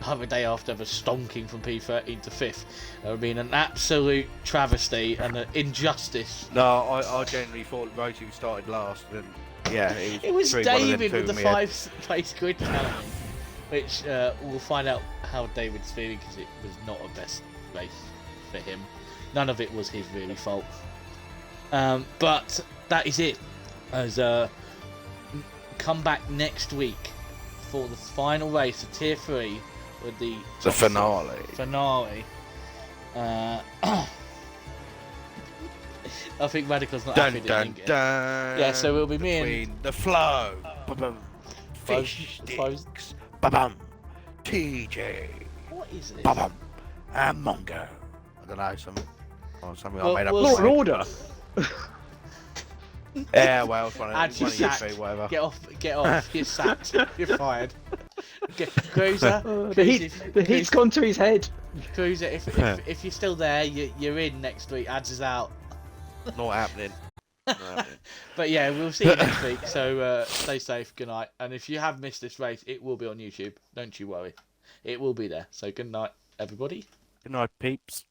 the day after the stonking from P13 to 5th. That would have been an absolute travesty and an injustice. No, I genuinely thought Rosie started last, and yeah, it was David with the 5th place grid challenge, which we'll find out how David's feeling because it was not a best race for him. None of it was his really fault. But that is it. As come back next week for the final race of Tier 3 with the finale. I think Radical's not Dun happy. dun dun. Yeah, so it'll be me and- between the flow. Ba-bum. Fish Five- sticks. Ba-bum. TJ. What is this? Ba-bum. And Mongo. I don't know, something Well, I made up. we'll Law see. and Order. Yeah, well, it's one Add of your you sack. three, whatever. Get off. You're sacked. You're fired. Cruiser, The heat's gone to his head. Cruiser. If you're still there, you're in next week. Ads is out. Not happening. Not happening. But yeah, we'll see you next week. So stay safe. Good night. And if you have missed this race, it will be on YouTube. Don't you worry. It will be there. So good night, everybody. Good night, peeps.